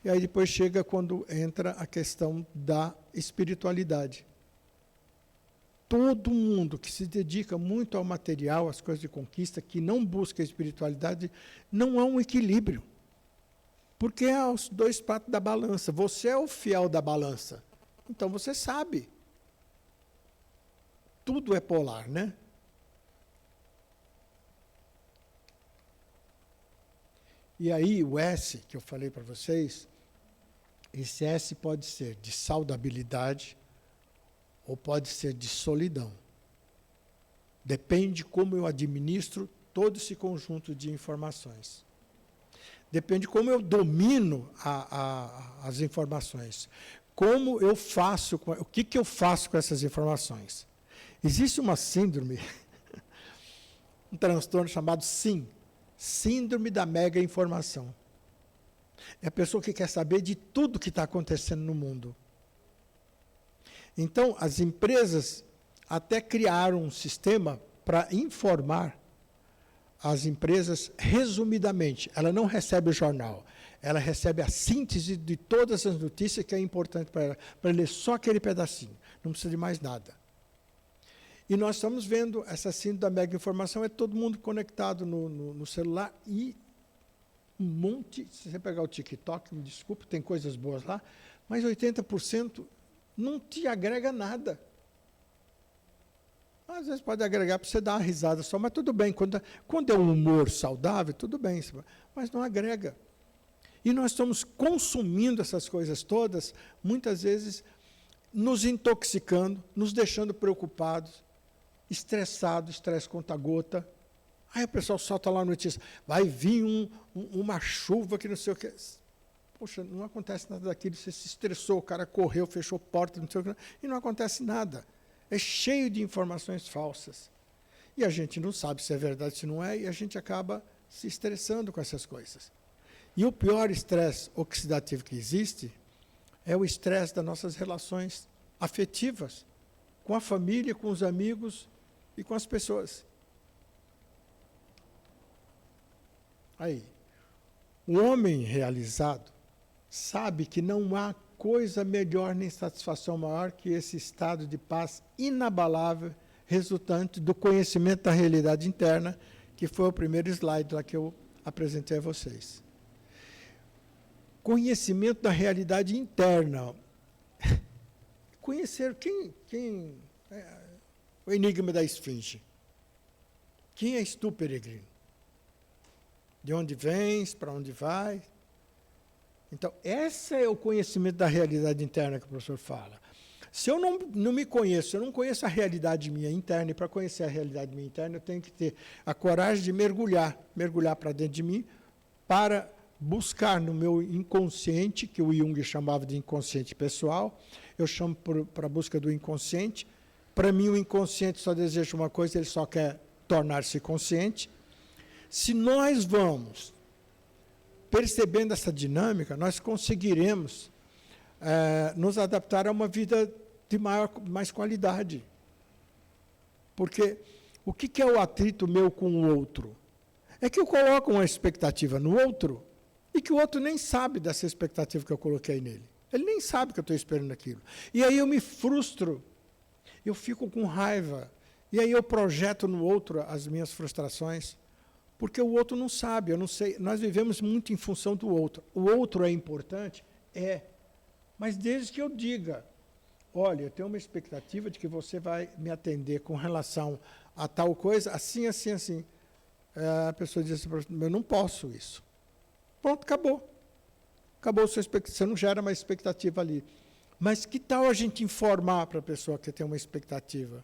Speaker 3: E aí depois chega quando entra a questão da espiritualidade. Todo mundo que se dedica muito ao material, às coisas de conquista, que não busca a espiritualidade, não há um equilíbrio. Porque é os 2 pratos da balança. Você é o fiel da balança. Então você sabe. Tudo é polar, né? E aí o S, que eu falei para vocês, esse S pode ser de saudabilidade ou pode ser de solidão. Depende de como eu administro todo esse conjunto de informações. Depende de como eu domino as informações. Como eu faço, o que eu faço com essas informações. Existe uma síndrome, um transtorno chamado SIM, Síndrome da Mega Informação. É a pessoa que quer saber de tudo que está acontecendo no mundo. Então, as empresas até criaram um sistema para informar as empresas resumidamente. Ela não recebe o jornal, ela recebe a síntese de todas as notícias que é importante para ela, para ler só aquele pedacinho, não precisa de mais nada. E nós estamos vendo essa síndrome da mega informação, é todo mundo conectado no celular e um monte, se você pegar o TikTok, me desculpe, tem coisas boas lá, mas 80% não te agrega nada. Às vezes pode agregar para você dar uma risada só, mas tudo bem. Quando é um humor saudável, tudo bem, mas não agrega. E nós estamos consumindo essas coisas todas, muitas vezes nos intoxicando, nos deixando preocupados, estressados, estresse conta-gota. Aí o pessoal solta lá a notícia, vai vir uma chuva que não sei o que. Poxa, não acontece nada daquilo, você se estressou, o cara correu, fechou porta, não sei o que, e não acontece nada. É cheio de informações falsas. E a gente não sabe se é verdade, se não é, e a gente acaba se estressando com essas coisas. E o pior estresse oxidativo que existe é o estresse das nossas relações afetivas, com a família, com os amigos e com as pessoas. Aí, o homem realizado sabe que não há coisa melhor nem satisfação maior que esse estado de paz inabalável resultante do conhecimento da realidade interna, que foi o primeiro slide lá que eu apresentei a vocês. Conhecimento da realidade interna. Conhecer o enigma da esfinge. Quem és tu, peregrino? De onde vens, para onde vai? Então, esse é o conhecimento da realidade interna que o professor fala. Se eu não me conheço, eu não conheço a realidade minha interna, e para conhecer a realidade minha interna, eu tenho que ter a coragem de mergulhar para dentro de mim, para buscar no meu inconsciente, que o Jung chamava de inconsciente pessoal, eu chamo para a busca do inconsciente. Para mim, o inconsciente só deseja uma coisa, ele só quer tornar-se consciente. Se nós vamos percebendo essa dinâmica, nós conseguiremos nos adaptar a uma vida de mais qualidade. Porque o que é o atrito meu com o outro? É que eu coloco uma expectativa no outro e que o outro nem sabe dessa expectativa que eu coloquei nele. Ele nem sabe que eu estou esperando aquilo. E aí eu me frustro, eu fico com raiva, e aí eu projeto no outro as minhas frustrações, porque o outro não sabe, eu não sei. Nós vivemos muito em função do outro. O outro é importante? É. Mas desde que eu diga, olha, eu tenho uma expectativa de que você vai me atender com relação a tal coisa, assim, assim, assim. A pessoa diz assim, eu não posso isso. Pronto, acabou. Acabou a sua expectativa, você não gera mais expectativa ali. Mas que tal a gente informar para a pessoa que tem uma expectativa?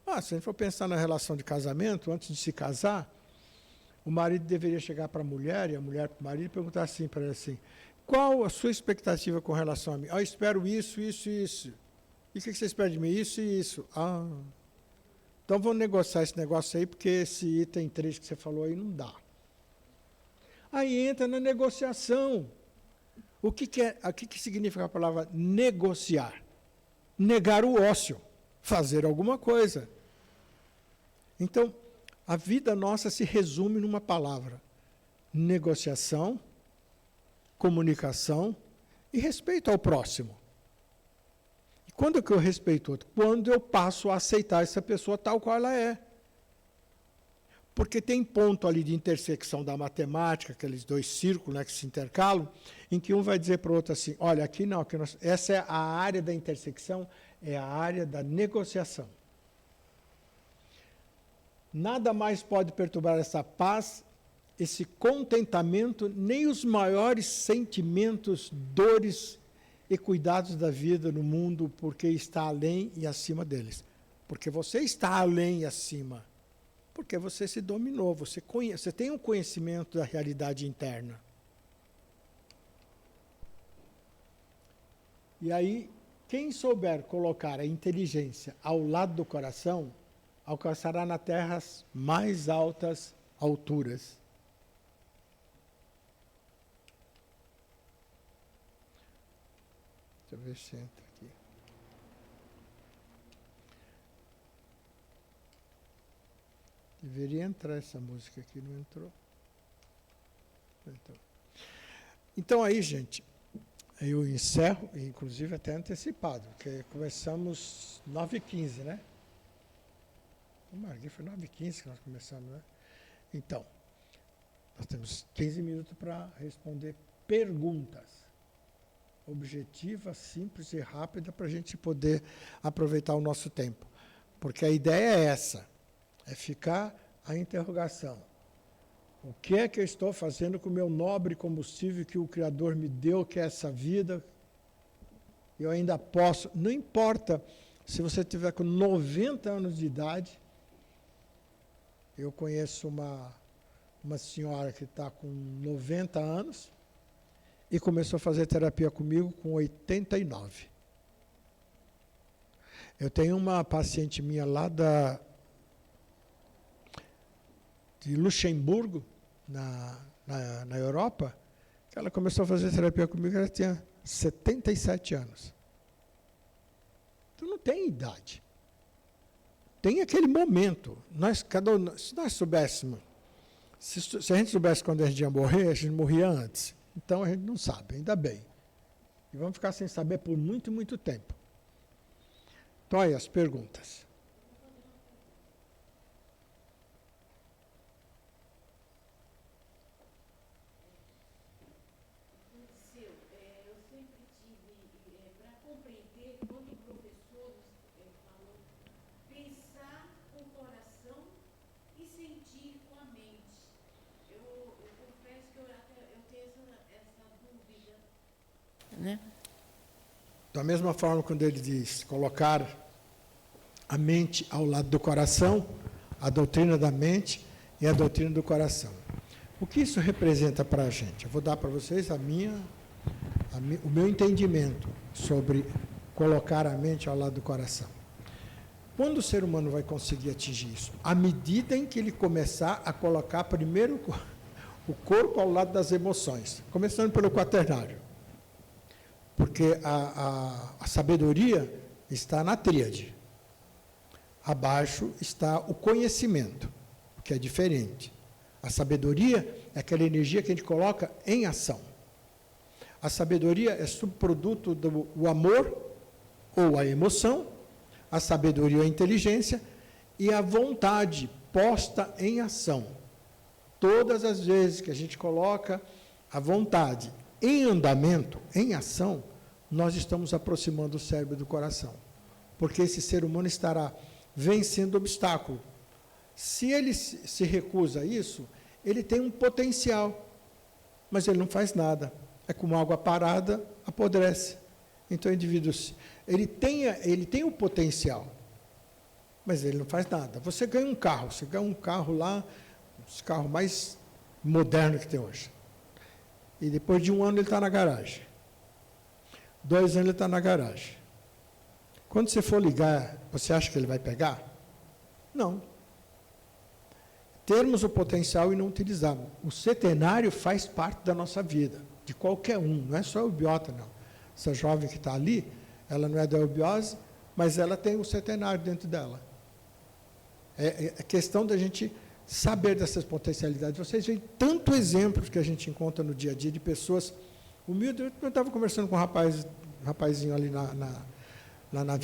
Speaker 3: Se a gente for pensar na relação de casamento, antes de se casar, o marido deveria chegar para a mulher, e a mulher para o marido, e perguntar assim para ele assim, qual a sua expectativa com relação a mim? Eu espero isso, isso e isso. E o que você espera de mim? Isso e isso. Então vamos negociar esse negócio aí, porque esse item 3 que você falou aí não dá. Aí entra na negociação. O que significa a palavra negociar? Negar o ócio, fazer alguma coisa. Então, a vida nossa se resume numa palavra: negociação, comunicação e respeito ao próximo. E quando que eu respeito o outro? Quando eu passo a aceitar essa pessoa tal qual ela é. Porque tem ponto ali de intersecção da matemática, aqueles dois círculos, né, que se intercalam, em que um vai dizer para o outro assim, olha, aqui não, essa é a área da intersecção, é a área da negociação. Nada mais pode perturbar essa paz, esse contentamento, nem os maiores sentimentos, dores e cuidados da vida no mundo, porque está além e acima deles. Porque você está além e acima. Porque você se dominou, você tem um conhecimento da realidade interna. E aí, Quem souber colocar a inteligência ao lado do coração, alcançará na Terra as mais altas alturas. Deixa eu ver se entra aqui. Deveria entrar essa música aqui, não entrou? Não entrou. Então aí, gente, eu encerro, inclusive até antecipado, porque começamos 9h15, né? Foi 9h15 que nós começamos, né? Então, nós temos 15 minutos para responder perguntas objetivas, simples e rápidas, para a gente poder aproveitar o nosso tempo. Porque a ideia é essa, é ficar a interrogação. O que é que eu estou fazendo com o meu nobre combustível que o Criador me deu, que é essa vida? Eu ainda posso, não importa se você tiver com 90 anos de idade. Eu conheço uma senhora que está com 90 anos e começou a fazer terapia comigo com 89. Eu tenho uma paciente minha lá de Luxemburgo, na Europa, que ela começou a fazer terapia comigo, ela tinha 77 anos. Então não tem idade. Tem aquele momento. Se nós soubéssemos, se a gente soubesse quando a gente ia morrer, a gente morria antes. Então a gente não sabe, ainda bem. E vamos ficar sem saber por muito, muito tempo. Então aí as perguntas.
Speaker 1: Né?
Speaker 3: Da mesma forma, quando ele diz colocar a mente ao lado do coração, a doutrina da mente e a doutrina do coração. O que isso representa para a gente? Eu vou dar para vocês o meu entendimento sobre colocar a mente ao lado do coração. Quando o ser humano vai conseguir atingir isso? À medida em que ele começar a colocar primeiro o corpo ao lado das emoções, começando pelo quaternário. Porque a sabedoria está na tríade. Abaixo está o conhecimento, que é diferente. A sabedoria é aquela energia que a gente coloca em ação. A sabedoria é subproduto do amor ou a emoção, a sabedoria ou a inteligência e a vontade posta em ação. Todas as vezes que a gente coloca a vontade em andamento, em ação, nós estamos aproximando o cérebro do coração. Porque esse ser humano estará vencendo o obstáculo. Se ele se recusa a isso, ele tem um potencial, mas ele não faz nada. É como água parada, apodrece. Então o indivíduo, ele tem o potencial, mas ele não faz nada. Você ganha um carro lá, os carros mais modernos que tem hoje. E depois de 1 ano ele está na garagem. 2 anos ele está na garagem. Quando você for ligar, você acha que ele vai pegar? Não. Termos o potencial e não utilizarmos. O setenário faz parte da nossa vida, de qualquer um, não é só o eubiota, não. Essa jovem que está ali, ela não é da eubiose, mas ela tem o setenário dentro dela. É questão da gente saber dessas potencialidades. Vocês veem tanto exemplos que a gente encontra no dia a dia de pessoas humildes. Eu estava conversando com um rapazinho ali na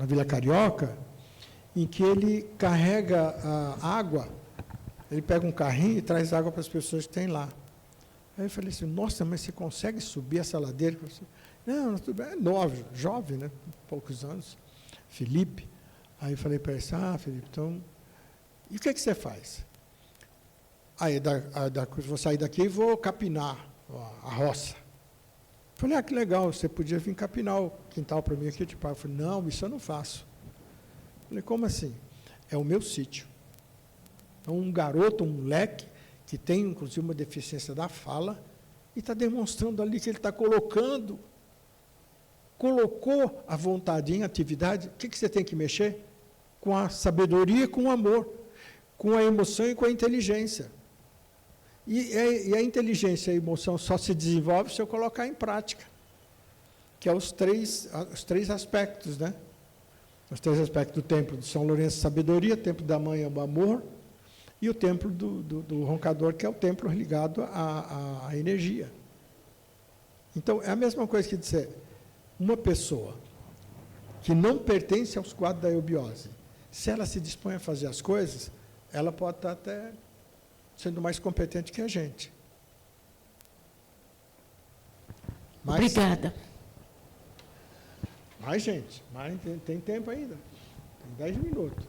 Speaker 3: Vila Carioca, em que ele carrega a água, ele pega um carrinho e traz água para as pessoas que tem lá. Aí eu falei assim, nossa, mas você consegue subir essa ladeira? Eu falei, não, tudo bem, é novo, jovem, né, poucos anos, Felipe. Aí eu falei para ele, Felipe, então, e o que você faz? Aí, vou sair daqui e vou capinar a roça. Eu falei, que legal, você podia vir capinar o quintal para mim aqui. Tipo, eu falei, não, isso eu não faço. Eu falei, como assim? É o meu sítio. É um garoto, um moleque, que tem, inclusive, uma deficiência da fala, e está demonstrando ali que ele está colocando colocou a vontade em atividade, o que você tem que mexer? Com a sabedoria, com o amor, com a emoção e com a inteligência. E a inteligência e a emoção só se desenvolve se eu colocar em prática, que é os três aspectos, né? Os três aspectos do templo de São Lourenço, sabedoria, templo da mãe é o amor, e o templo do roncador, que é o templo ligado à energia. Então, é a mesma coisa que dizer, uma pessoa que não pertence aos quadros da eubiose, se ela se dispõe a fazer as coisas, ela pode estar até sendo mais competente que a gente. Mas,
Speaker 1: Obrigada.
Speaker 3: mas, gente, tem tempo ainda. Tem 10 minutos.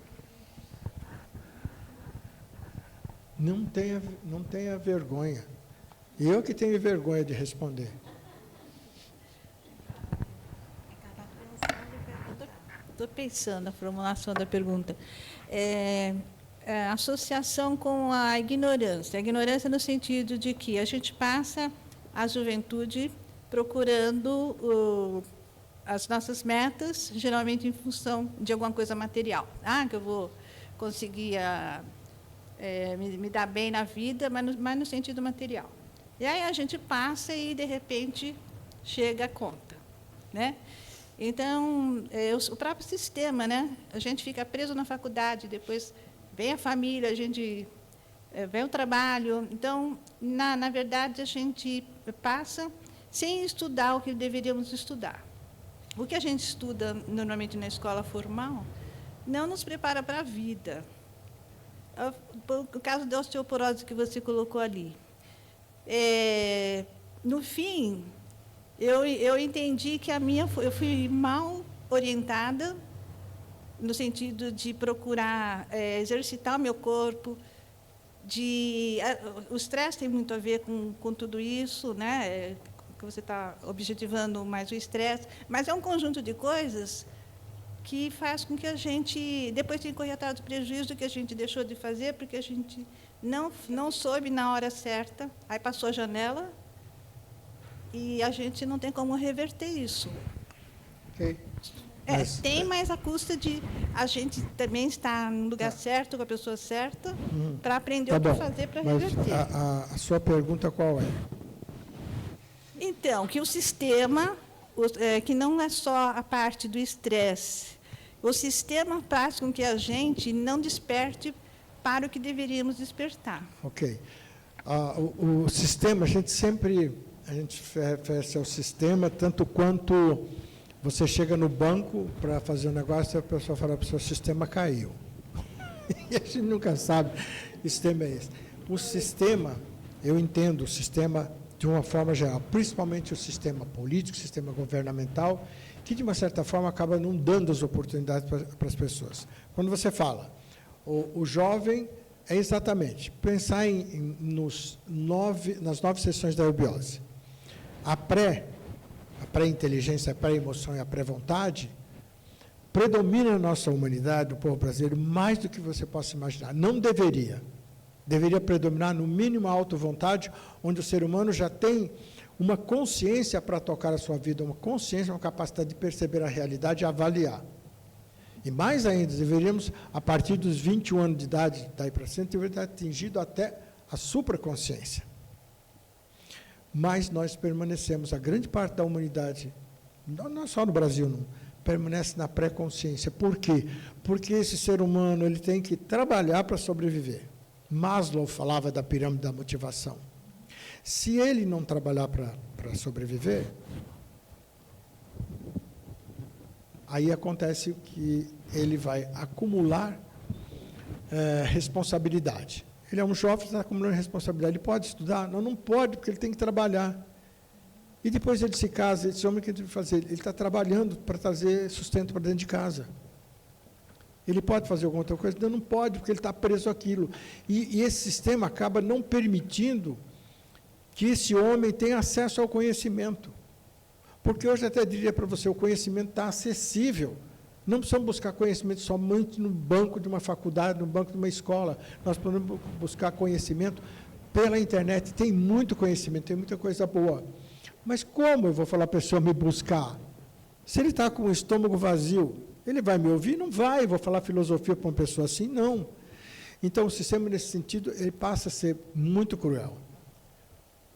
Speaker 3: Não tenha vergonha. Eu que tenho vergonha de responder.
Speaker 4: Estou pensando na formulação da pergunta. Associação com a ignorância. A ignorância no sentido de que a gente passa a juventude procurando as nossas metas, geralmente em função de alguma coisa material. Que eu vou conseguir me dar bem na vida, mas no sentido material. E aí a gente passa e, de repente, chega a conta, né? Então, o próprio sistema, né? A gente fica preso na faculdade, depois vem a família, vem o trabalho. Então, na verdade, a gente passa sem estudar o que deveríamos estudar. O que a gente estuda normalmente na escola formal não nos prepara para a vida. O caso da osteoporose que você colocou ali. No fim, eu entendi que eu fui mal orientada, no sentido de procurar exercitar o meu corpo. O estresse tem muito a ver com tudo isso, né? Que você está objetivando mais o estresse, mas é um conjunto de coisas que faz com que a gente, depois tenha que correr atrás do prejuízo do que a gente deixou de fazer, porque a gente não soube na hora certa, aí passou a janela, e a gente não tem como reverter isso.
Speaker 3: Okay.
Speaker 4: Mas a custa de a gente também estar no lugar certo, com a pessoa certa, para aprender o que fazer para reverter.
Speaker 3: A sua pergunta qual é?
Speaker 4: Então, que o sistema, que não é só a parte do estresse, o sistema faz com que a gente não desperte para o que deveríamos despertar.
Speaker 3: Ok. O sistema, a gente refere ao sistema, tanto quanto você chega no banco para fazer um negócio e a pessoa fala para o seu sistema caiu. E a gente nunca sabe que sistema é esse. O sistema, eu entendo o sistema de uma forma geral, principalmente o sistema político, o sistema governamental, que, de uma certa forma, acaba não dando as oportunidades para as pessoas. Quando você fala, o jovem é exatamente pensar nas 9 sessões da eubiose. A pré-inteligência, a pré-emoção e a pré-vontade predomina na nossa humanidade, no povo brasileiro, mais do que você possa imaginar. Não deveria. Deveria predominar, no mínimo, a auto-vontade, onde o ser humano já tem uma consciência para tocar a sua vida, uma consciência, uma capacidade de perceber a realidade e avaliar. E mais ainda, deveríamos, a partir dos 21 anos de idade, daí para frente, deveríamos ter atingido até a supraconsciência. Mas nós permanecemos, a grande parte da humanidade, não só no Brasil, não, permanece na pré-consciência. Por quê? Porque esse ser humano ele tem que trabalhar para sobreviver. Maslow falava da pirâmide da motivação. Se ele não trabalhar para sobreviver, aí acontece que ele vai acumular responsabilidade. Ele é um jovem, está acumulando responsabilidade. Ele pode estudar? Não pode, porque ele tem que trabalhar. E depois ele se casa, esse homem, o que ele vai fazer? Ele está trabalhando para trazer sustento para dentro de casa. Ele pode fazer alguma outra coisa? Não pode, porque ele está preso àquilo. E esse sistema acaba não permitindo que esse homem tenha acesso ao conhecimento. Porque hoje até diria para você, o conhecimento está acessível. Não precisamos buscar conhecimento somente no banco de uma faculdade, no banco de uma escola. Nós podemos buscar conhecimento pela internet. Tem muito conhecimento, tem muita coisa boa. Mas como eu vou falar para a pessoa me buscar? Se ele está com o estômago vazio, ele vai me ouvir? Não vai. Vou falar filosofia para uma pessoa assim? Não. Então, o sistema, nesse sentido, ele passa a ser muito cruel.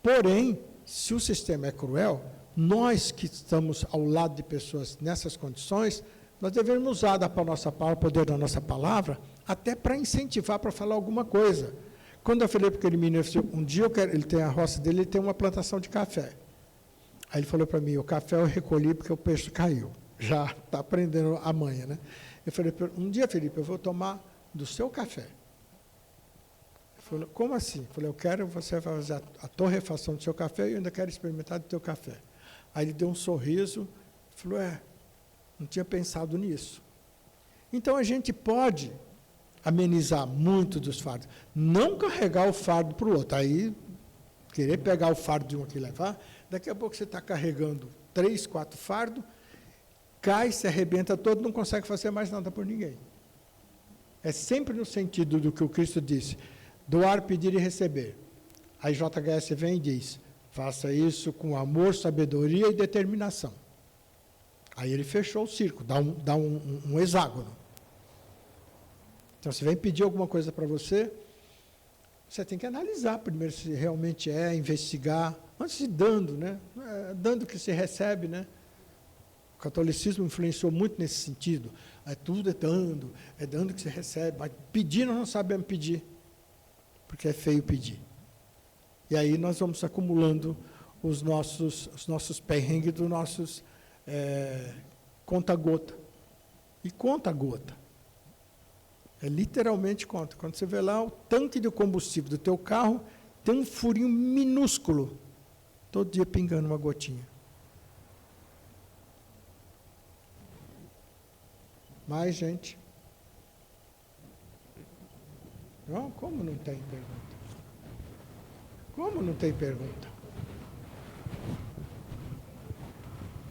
Speaker 3: Porém, se o sistema é cruel, nós que estamos ao lado de pessoas nessas condições, nós devemos usar da nossa palavra, o poder da nossa palavra, até para incentivar, para falar alguma coisa. Quando eu falei para aquele menino, um dia ele tem a roça dele, ele tem uma plantação de café. Aí ele falou para mim, o café eu recolhi porque o peixe caiu. Já está aprendendo a manha, né? Eu falei, um dia, Felipe, eu vou tomar do seu café. Ele falou, como assim? Eu falei, eu quero você fazer a torrefação do seu café e eu ainda quero experimentar do teu café. Aí ele deu um sorriso, falou, não tinha pensado nisso. Então, a gente pode amenizar muito dos fardos. Não carregar o fardo para o outro. Aí, querer pegar o fardo de um aqui e levar, daqui a pouco você está carregando 3, 4 fardos, cai, se arrebenta todo, não consegue fazer mais nada por ninguém. É sempre no sentido do que o Cristo disse, doar, pedir e receber. Aí JHS vem e diz, faça isso com amor, sabedoria e determinação. Aí ele fechou o círculo, dá um hexágono. Então, se vem pedir alguma coisa para você, você tem que analisar primeiro se realmente investigar, antes de dando, né? Dando que se recebe, né? O catolicismo influenciou muito nesse sentido. Tudo é dando que se recebe. Mas pedir nós não sabemos pedir, porque é feio pedir. E aí nós vamos acumulando os nossos perrengues dos nossos conta-gota. E conta-gota. É literalmente conta. Quando você vê lá o tanque de combustível do teu carro, tem um furinho minúsculo, todo dia pingando uma gotinha. Mais gente? Não, como não tem pergunta? Como não tem pergunta?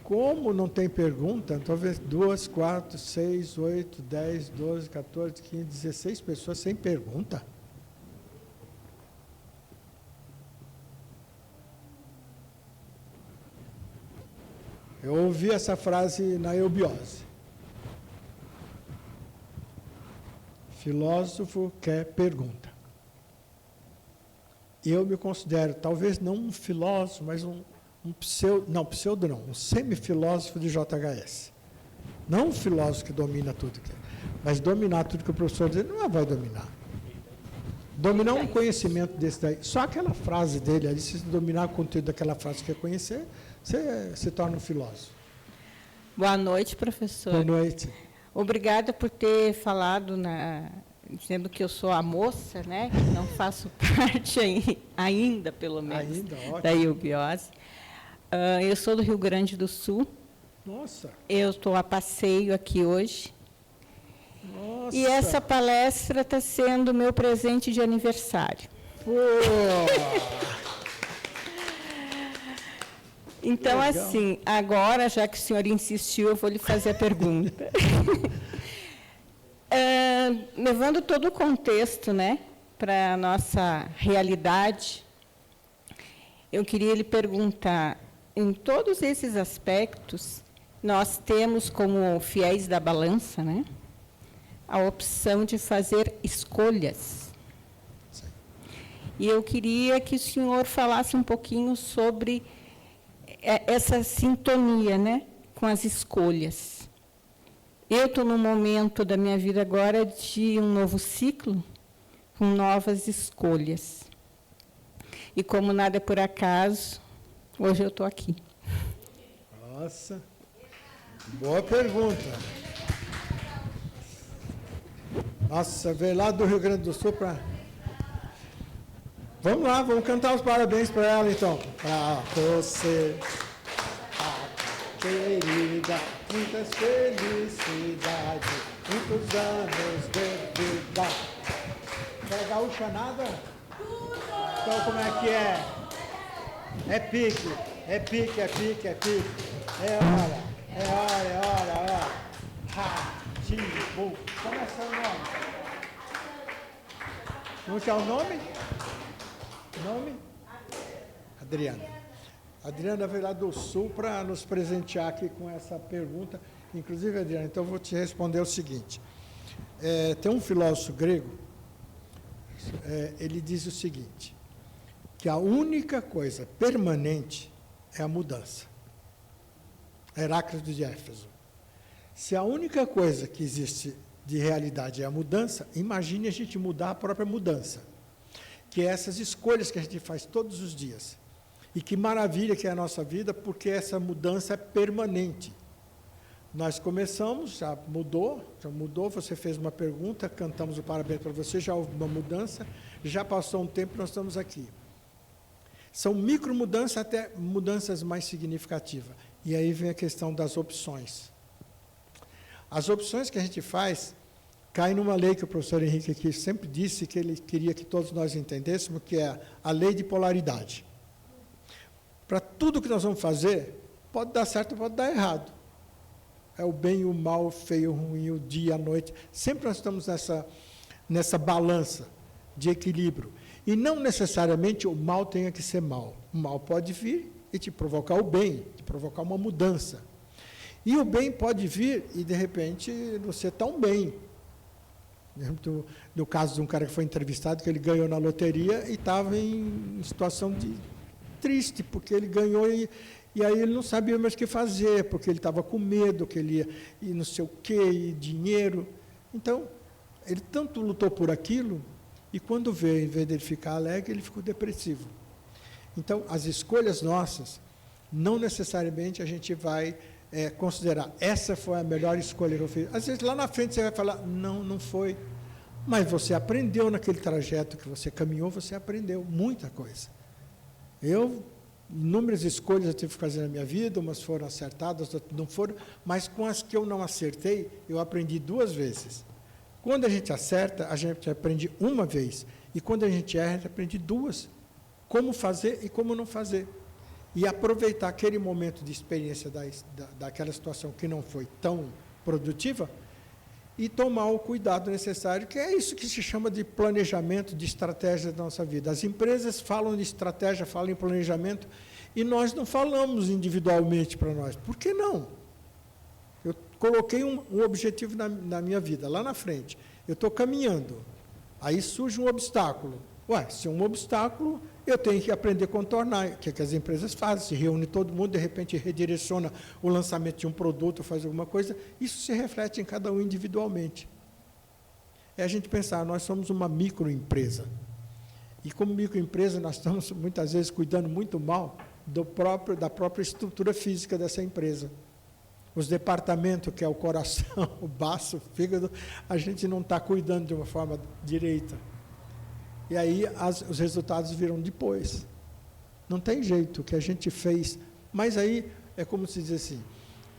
Speaker 3: Como não tem pergunta? Talvez 2, 4, 6, 8, 10, 12, 14, 15, 16 pessoas sem pergunta. Eu ouvi essa frase na eubiose. Filósofo quer pergunta. Eu me considero, talvez não um filósofo, mas um semifilósofo de JHS. Não um filósofo que domina tudo, mas dominar tudo que o professor diz, não vai dominar. Dominar um conhecimento desse daí, só aquela frase dele ali, se dominar o conteúdo daquela frase que quer conhecer, você se torna um filósofo.
Speaker 1: Boa noite, professor.
Speaker 3: Boa noite.
Speaker 1: Obrigada por ter falado, dizendo que eu sou a moça, né? Que não faço parte ainda, pelo menos, da eubiose. Eu sou do Rio Grande do Sul.
Speaker 3: Nossa!
Speaker 1: Eu estou a passeio aqui hoje.
Speaker 3: Nossa!
Speaker 1: E essa palestra está sendo meu presente de aniversário.
Speaker 3: Pô!
Speaker 1: Então, assim, agora, já que o senhor insistiu, eu vou lhe fazer a pergunta. Levando todo o contexto, né, para a nossa realidade, eu queria lhe perguntar, em todos esses aspectos, nós temos como fiéis da balança, né, a opção de fazer escolhas. Sim. E eu queria que o senhor falasse um pouquinho sobre essa sintonia, né, com as escolhas. Eu estou num momento da minha vida agora de um novo ciclo, com novas escolhas. E como nada é por acaso, hoje eu estou aqui.
Speaker 3: Nossa, boa pergunta. Nossa, veio lá do Rio Grande do Sul para... Vamos lá, vamos cantar os parabéns para ela, então. Para você, querida, muitas felicidades, muitos anos de vida. É gaúcha nada? Então, como é que é? É pique, é pique, é pique, é pique. É hora, é hora, é hora, é hora. Tipo, como é seu nome? Como que é o nome? Nome? Adriana. A Adriana veio lá do Sul para nos presentear aqui com essa pergunta. Inclusive, Adriana, então eu vou te responder o seguinte. Tem um filósofo grego, ele diz o seguinte, que a única coisa permanente é a mudança. Heráclito de Éfeso. Se a única coisa que existe de realidade é a mudança, imagine a gente mudar a própria mudança, que é essas escolhas que a gente faz todos os dias. E que maravilha que é a nossa vida, porque essa mudança é permanente. Nós começamos, já mudou, você fez uma pergunta, cantamos o parabéns para você, já houve uma mudança, já passou um tempo, nós estamos aqui. São micromudanças até mudanças mais significativas. E aí vem a questão das opções. As opções que a gente faz caem numa lei que o professor Henrique aqui sempre disse, que ele queria que todos nós entendêssemos, que é a lei de polaridade. Para tudo que nós vamos fazer, pode dar certo, pode dar errado. É o bem, o mal, o feio, o ruim, o dia, a noite. Sempre nós estamos nessa balança de equilíbrio. E não necessariamente o mal tenha que ser mal. O mal pode vir e te provocar o bem, te provocar uma mudança. E o bem pode vir e, de repente, você tão bem. No caso de um cara que foi entrevistado, que ele ganhou na loteria e estava em situação triste, porque ele ganhou e aí ele não sabia mais o que fazer, porque ele estava com medo, que ele ia e não sei o quê, e dinheiro. Então, ele tanto lutou por aquilo, e quando veio, em vez de ele ficar alegre, ele ficou depressivo. Então, as escolhas nossas, não necessariamente a gente vai considerar, essa foi a melhor escolha que eu fiz. Às vezes, lá na frente, você vai falar, não foi. Mas você aprendeu naquele trajeto que você caminhou, você aprendeu muita coisa. Inúmeras escolhas eu tive que fazer na minha vida, umas foram acertadas, outras não foram, mas com as que eu não acertei, eu aprendi 2 vezes. Quando a gente acerta, a gente aprende uma vez, e quando a gente erra, a gente aprende 2. Como fazer e como não fazer. E aproveitar aquele momento de experiência daquela situação que não foi tão produtiva, e tomar o cuidado necessário, que é isso que se chama de planejamento, de estratégia da nossa vida. As empresas falam de estratégia, falam em planejamento, e nós não falamos individualmente para nós. Por que não? Eu coloquei um objetivo na minha vida, lá na frente. Eu estou caminhando, aí surge um obstáculo. Se é um obstáculo, eu tenho que aprender a contornar. O que as empresas fazem? Se reúne todo mundo, de repente redireciona o lançamento de um produto, faz alguma coisa. Isso se reflete em cada um individualmente. É a gente pensar, nós somos uma microempresa. E como microempresa, nós estamos, muitas vezes, cuidando muito mal da própria estrutura física dessa empresa. Os departamentos, que é o coração, o baço, o fígado, a gente não está cuidando de uma forma direita. E aí os resultados viram depois. Não tem jeito, o que a gente fez. Mas aí, é como se diz assim,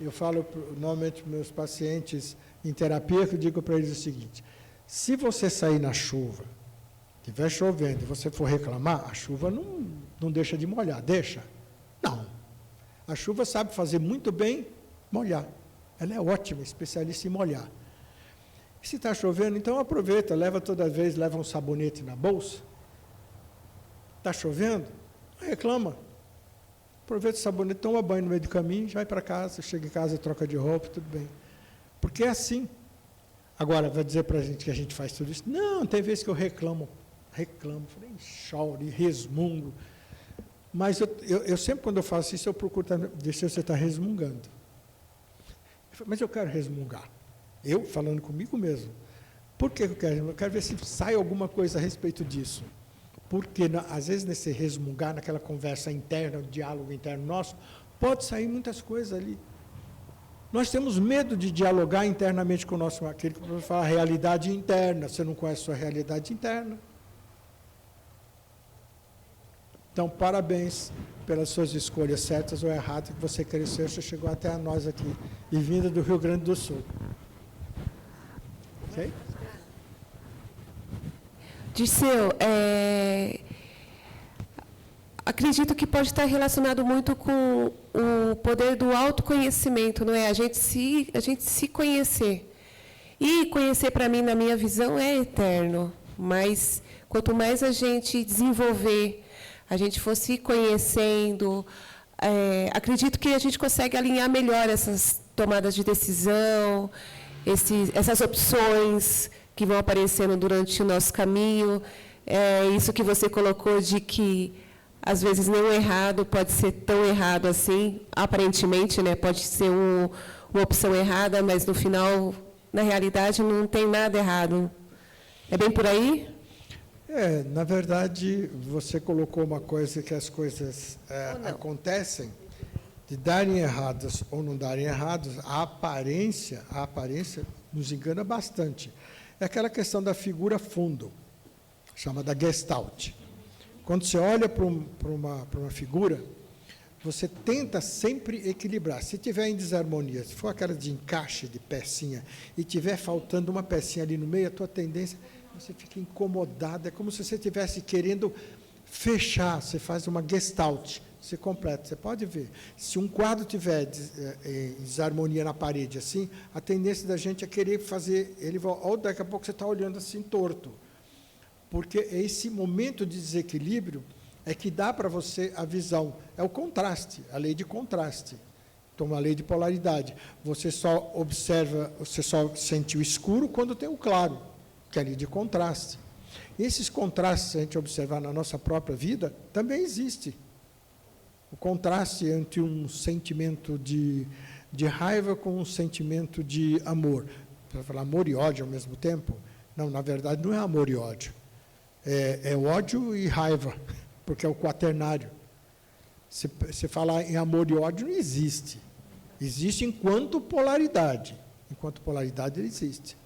Speaker 3: eu falo normalmente para meus pacientes em terapia, que eu digo para eles o seguinte, se você sair na chuva, estiver chovendo e você for reclamar, a chuva não deixa de molhar, deixa? Não. A chuva sabe fazer muito bem molhar. Ela é ótima, especialista em molhar. Se está chovendo, então aproveita, leva um sabonete na bolsa. Está chovendo? Não reclama. Aproveita o sabonete, toma banho no meio do caminho, já vai para casa, chega em casa, troca de roupa, tudo bem. Porque é assim. Agora, vai dizer para a gente que a gente faz tudo isso? Não, tem vezes que eu reclamo, falei, choro, resmungo. Mas eu sempre, quando eu faço isso, eu procuro deixar você estar resmungando. Mas eu quero resmungar. Eu, falando comigo mesmo. Por que eu quero? Eu quero ver se sai alguma coisa a respeito disso. Porque, às vezes, nesse resmungar, naquela conversa interna, o diálogo interno nosso, pode sair muitas coisas ali. Nós temos medo de dialogar internamente com o nosso, aquele que vai falar realidade interna. Você não conhece a sua realidade interna. Então, parabéns pelas suas escolhas certas ou erradas, que você cresceu, você chegou até a nós aqui, e vinda do Rio Grande do Sul. Ok?
Speaker 5: Dirceu, acredito que pode estar relacionado muito com o poder do autoconhecimento, não é? A gente se conhecer. E conhecer, para mim, na minha visão, é eterno. Mas, quanto mais a gente desenvolver, a gente for se conhecendo, acredito que a gente consegue alinhar melhor essas tomadas de decisão, essas opções que vão aparecendo durante o nosso caminho. Isso que você colocou de que, às vezes, nem o errado pode ser tão errado assim, aparentemente, né? Pode ser uma opção errada, mas, no final, na realidade, não tem nada errado. É bem por aí?
Speaker 3: Na verdade, você colocou uma coisa que as coisas acontecem, de darem erradas ou não darem erradas, a aparência nos engana bastante. É aquela questão da figura fundo, chamada Gestalt. Quando você olha para uma figura, você tenta sempre equilibrar. Se tiver em desarmonia, se for aquela de encaixe de pecinha, e tiver faltando uma pecinha ali no meio, a tua tendência, você fica incomodado, é como se você estivesse querendo fechar, você faz uma Gestalt, você completa. Você pode ver, se um quadro tiver desarmonia na parede, assim, a tendência da gente é querer fazer ele, ou daqui a pouco você está olhando assim torto, porque esse momento de desequilíbrio é que dá para você a visão, é o contraste, a lei de contraste, então a lei de polaridade. Você só observa, você só sente o escuro quando tem o claro, que é a lei de contraste. E esses contrastes, se a gente observar na nossa própria vida, também existe. O contraste entre um sentimento de raiva com um sentimento de amor. Para falar amor e ódio ao mesmo tempo? Não, na verdade, não é amor e ódio. É ódio e raiva, porque é o quaternário. Se falar em amor e ódio, não existe. Existe enquanto polaridade. Enquanto polaridade, ele existe.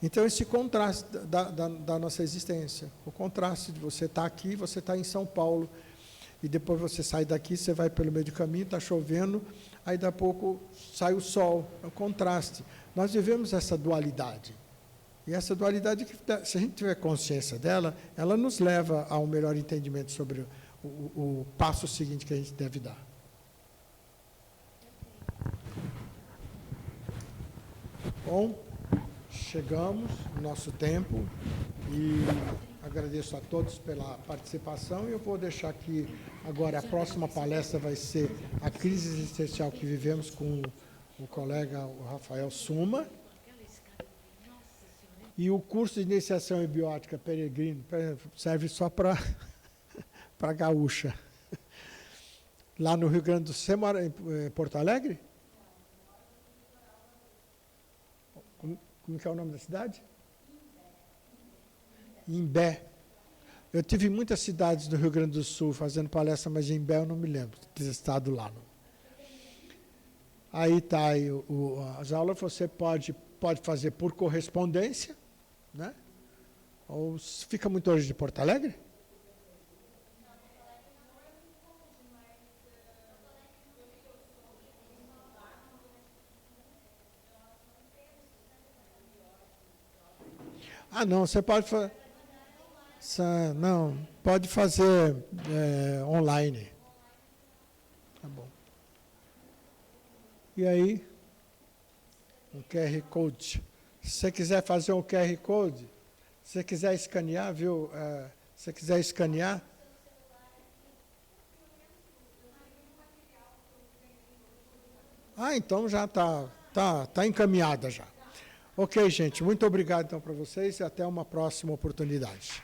Speaker 3: Então, esse contraste da nossa existência. O contraste de você estar aqui, você está em São Paulo, e depois você sai daqui, você vai pelo meio do caminho, está chovendo, aí daqui a pouco sai o sol, é o contraste. Nós vivemos essa dualidade. E essa dualidade, se a gente tiver consciência dela, ela nos leva a um melhor entendimento sobre o passo seguinte que a gente deve dar. Bom, chegamos no nosso tempo e agradeço a todos pela participação e eu vou deixar aqui agora a próxima palestra vai ser a crise existencial que vivemos com o colega o Rafael Suma e o curso de iniciação em biótica peregrino serve só para gaúcha. Lá no Rio Grande do Sul, você mora em Porto Alegre? Como que é o nome da cidade? Imbé. Eu tive muitas cidades do Rio Grande do Sul fazendo palestra, mas em Imbé eu não me lembro de ter estado lá. Não. Aí está as aulas, você pode fazer por correspondência, né? Ou fica muito longe de Porto Alegre? Não, você pode fazer. Não, pode fazer online. Tá bom. E aí, um QR Code. Se você quiser fazer um QR Code, se você quiser escanear, viu? Se você quiser escanear. Então já tá encaminhada já. Ok, gente, muito obrigado então para vocês e até uma próxima oportunidade.